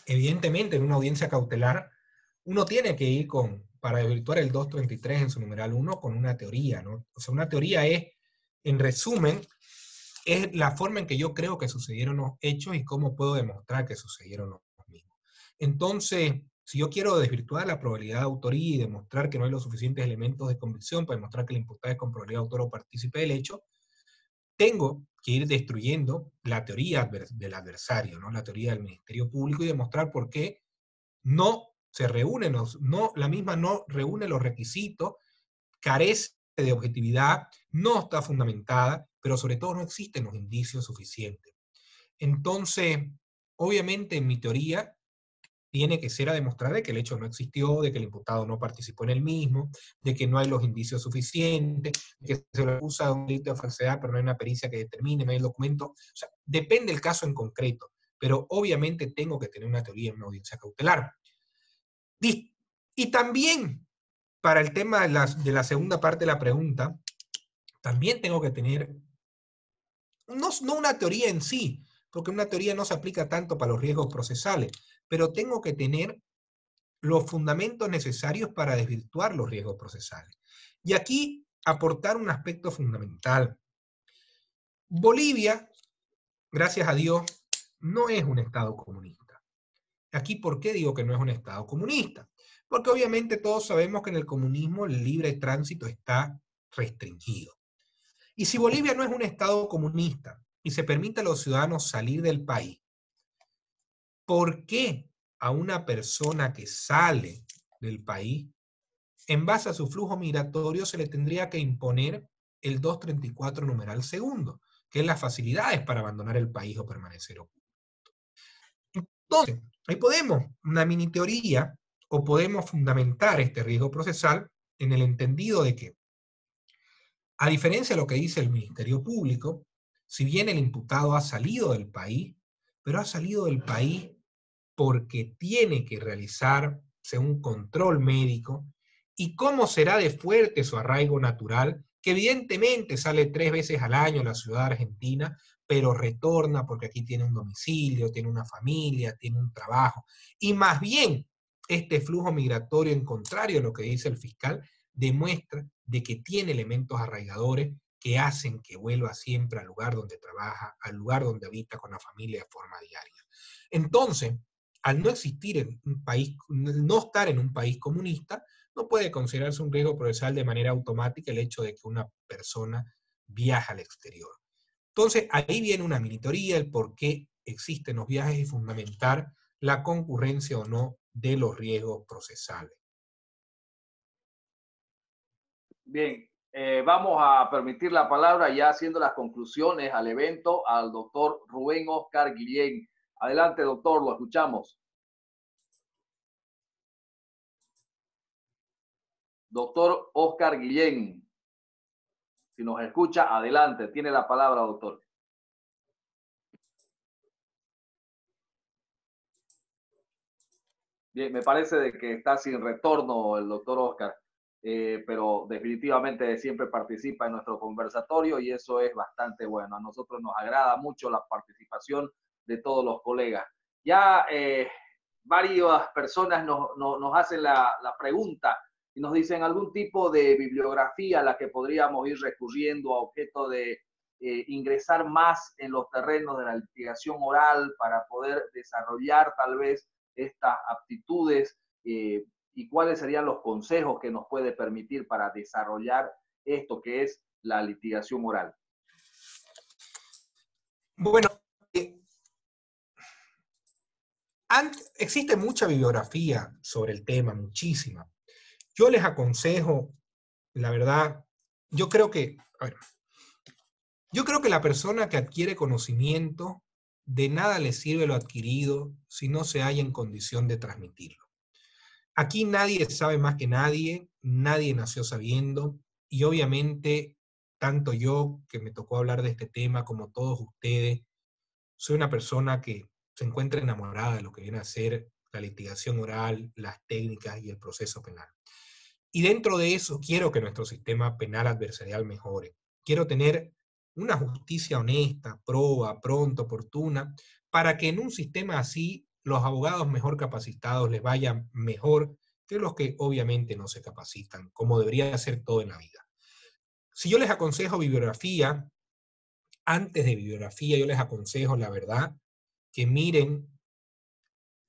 Speaker 2: en una audiencia cautelar, uno tiene que ir para desvirtuar el 233 en su numeral 1 con una teoría, ¿no? O sea, una teoría es, en resumen, es la forma en que yo creo que sucedieron los hechos y cómo puedo demostrar que sucedieron los mismos. Entonces, si yo quiero desvirtuar la probabilidad de autoría y demostrar que no hay los suficientes elementos de convicción para demostrar que el imputado es con probabilidad de autor o partícipe del hecho, tengo que ir destruyendo la teoría del adversario, ¿no? La teoría del Ministerio Público, y demostrar por qué no se reúnen, la misma no reúne los requisitos, carece de objetividad, no está fundamentada, pero sobre todo no existen los indicios suficientes. Entonces, obviamente en mi teoría tiene que ser a demostrar de que el hecho no existió, de que el imputado no participó en el mismo, de que no hay los indicios suficientes, de que se le acusa de un delito de falsedad, pero no hay una pericia que determine, no hay el documento. O sea, depende del caso en concreto, pero obviamente tengo que tener una teoría en una audiencia cautelar. Y también, para el tema de la segunda parte de la pregunta, también tengo que tener, no una teoría en sí, porque una teoría no se aplica tanto para los riesgos procesales, pero tengo que tener los fundamentos necesarios para desvirtuar los riesgos procesales. Y aquí aportar un aspecto fundamental. Bolivia, gracias a Dios, no es un Estado comunista. Aquí, ¿por qué digo que no es un Estado comunista? Porque obviamente todos sabemos que en el comunismo el libre tránsito está restringido. Y si Bolivia no es un Estado comunista y se permite a los ciudadanos salir del país, ¿por qué a una persona que sale del país, en base a su flujo migratorio, se le tendría que imponer el 234 numeral segundo, que es las facilidades para abandonar el país o permanecer oculto? Entonces, ahí podemos, una mini teoría, o podemos fundamentar este riesgo procesal en el entendido de que, a diferencia de lo que dice el Ministerio Público, si bien el imputado ha salido del país, pero ha salido del país porque tiene que realizarse un control médico, y cómo será de fuerte su arraigo natural, que evidentemente sale 3 veces al año a la ciudad argentina, pero retorna porque aquí tiene un domicilio, tiene una familia, tiene un trabajo, y más bien este flujo migratorio, en contrario a lo que dice el fiscal, demuestra de que tiene elementos arraigadores que hacen que vuelva siempre al lugar donde trabaja, al lugar donde habita con la familia de forma diaria. Entonces, al no existir en un país, no estar en un país comunista, no puede considerarse un riesgo procesal de manera automática el hecho de que una persona viaja al exterior. Entonces, ahí viene una mini teoría, el por qué existen los viajes y fundamentar la concurrencia o no de los riesgos procesales.
Speaker 1: Bien, Vamos a permitir la palabra, ya haciendo las conclusiones al evento, al doctor Rubén Oscar Guillén. Adelante, doctor, lo escuchamos. Doctor Oscar Guillén, si nos escucha, adelante, tiene la palabra, doctor. Bien, me parece de que está sin retorno el doctor Oscar, pero definitivamente siempre participa en nuestro conversatorio y eso es bastante bueno. A nosotros nos agrada mucho la participación de todos los colegas. Ya varias personas nos hacen la pregunta y nos dicen algún tipo de bibliografía a la que podríamos ir recurriendo a objeto de ingresar más en los terrenos de la litigación oral para poder desarrollar tal vez estas aptitudes y cuáles serían los consejos que nos puede permitir para desarrollar esto que es la litigación oral.
Speaker 2: Bueno, existe mucha bibliografía sobre el tema, muchísima. Yo les aconsejo, la verdad, yo creo que la persona que adquiere conocimiento, de nada le sirve lo adquirido si no se halla en condición de transmitirlo. Aquí nadie sabe más que nadie nació sabiendo, y obviamente, tanto yo, que me tocó hablar de este tema, como todos ustedes, soy una persona que se encuentra enamorada de lo que viene a ser la litigación oral, las técnicas y el proceso penal. Y dentro de eso, quiero que nuestro sistema penal adversarial mejore. Quiero tener una justicia honesta, proba, pronta, oportuna, para que en un sistema así los abogados mejor capacitados les vayan mejor que los que obviamente no se capacitan, como debería ser todo en la vida. Si yo les aconsejo bibliografía, antes de bibliografía yo les aconsejo, la verdad, que miren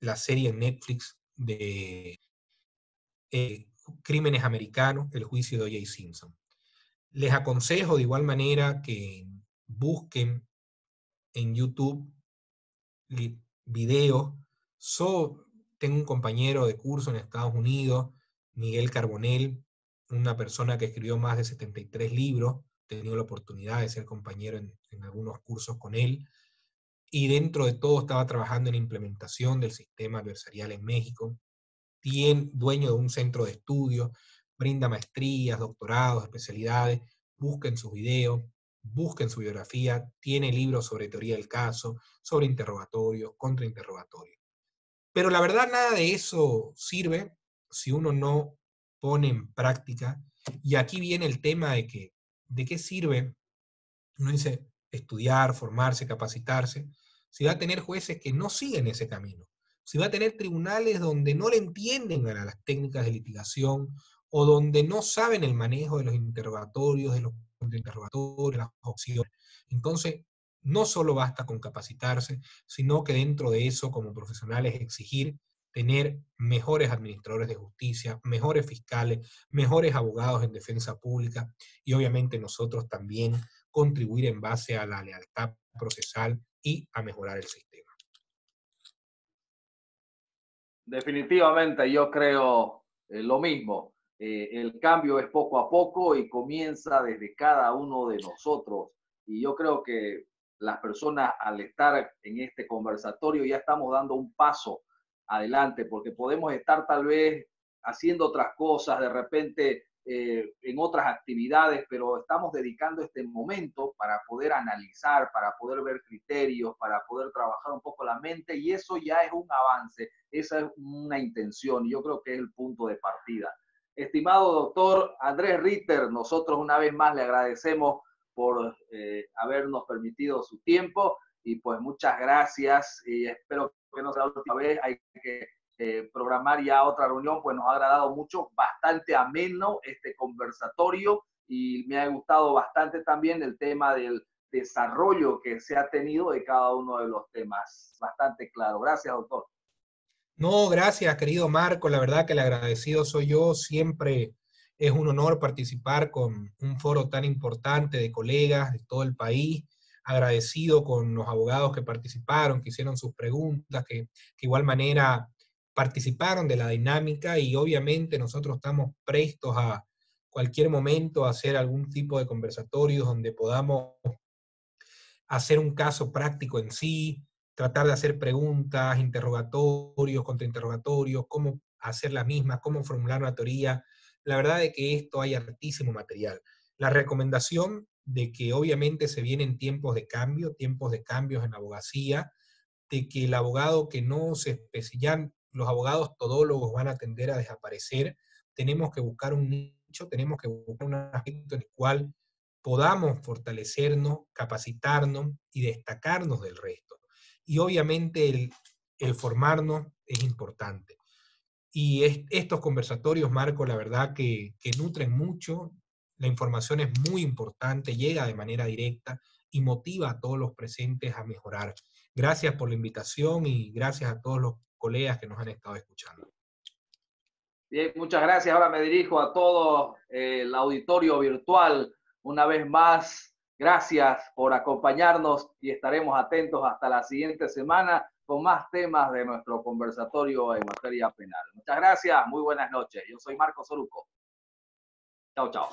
Speaker 2: la serie en Netflix de Crímenes Americanos, el juicio de O.J. Simpson. Les aconsejo de igual manera que busquen en YouTube videos. Tengo un compañero de curso en Estados Unidos, Miguel Carbonell, una persona que escribió más de 73 libros, he tenido la oportunidad de ser compañero en algunos cursos con él, y dentro de todo estaba trabajando en implementación del sistema adversarial en México, dueño de un centro de estudio, brinda maestrías, doctorados, especialidades. Busquen sus videos, busquen su biografía, tiene libros sobre teoría del caso, sobre interrogatorio, contrainterrogatorio. Pero la verdad nada de eso sirve si uno no pone en práctica, y aquí viene el tema de qué sirve, uno dice, estudiar, formarse, capacitarse, si va a tener jueces que no siguen ese camino, si va a tener tribunales donde no le entienden a las técnicas de litigación, o donde no saben el manejo de los interrogatorios, de los contrainterrogatorios, las opciones. Entonces, no solo basta con capacitarse, sino que dentro de eso, como profesionales, exigir tener mejores administradores de justicia, mejores fiscales, mejores abogados en defensa pública, y obviamente nosotros también contribuir en base a la lealtad procesal y a mejorar el sistema.
Speaker 1: Definitivamente, yo creo lo mismo. El cambio es poco a poco y comienza desde cada uno de nosotros. Y yo creo que las personas, al estar en este conversatorio, ya estamos dando un paso adelante, porque podemos estar tal vez haciendo otras cosas, de repente en otras actividades, pero estamos dedicando este momento para poder analizar, para poder ver criterios, para poder trabajar un poco la mente, y eso ya es un avance, esa es una intención, y yo creo que es el punto de partida. Estimado doctor Andrés Ritter, nosotros una vez más le agradecemos por habernos permitido su tiempo, y pues muchas gracias, y espero que no sea la última vez. Hay que programar ya otra reunión, pues nos ha agradado mucho, bastante ameno este conversatorio, y me ha gustado bastante también el tema del desarrollo que se ha tenido de cada uno de los temas, bastante claro. Gracias, doctor.
Speaker 2: No, gracias, querido Marco, la verdad que el agradecido soy yo. Siempre es un honor participar con un foro tan importante de colegas de todo el país, agradecido con los abogados que participaron, que hicieron sus preguntas, que igual manera participaron de la dinámica, y obviamente nosotros estamos prestos a cualquier momento hacer algún tipo de conversatorios donde podamos hacer un caso práctico en sí, tratar de hacer preguntas, interrogatorios, contrainterrogatorios, cómo hacer las mismas, cómo formular una teoría. La verdad es que esto hay hartísimo material. La recomendación de que obviamente se vienen tiempos de cambios en la abogacía, de que el abogado que no se especializan, los abogados todólogos van a tender a desaparecer, tenemos que buscar un nicho, tenemos que buscar un aspecto en el cual podamos fortalecernos, capacitarnos y destacarnos del resto. Y obviamente el formarnos es importante. Y estos conversatorios, Marco, la verdad que nutren mucho, la información es muy importante, llega de manera directa y motiva a todos los presentes a mejorar. Gracias por la invitación y gracias a todos los colegas que nos han estado escuchando.
Speaker 1: Bien, muchas gracias. Ahora me dirijo a todo el auditorio virtual. Una vez más, gracias por acompañarnos y estaremos atentos hasta la siguiente semana con más temas de nuestro conversatorio en materia penal. Muchas gracias, muy buenas noches. Yo soy Marco Soruco. Chao, chao.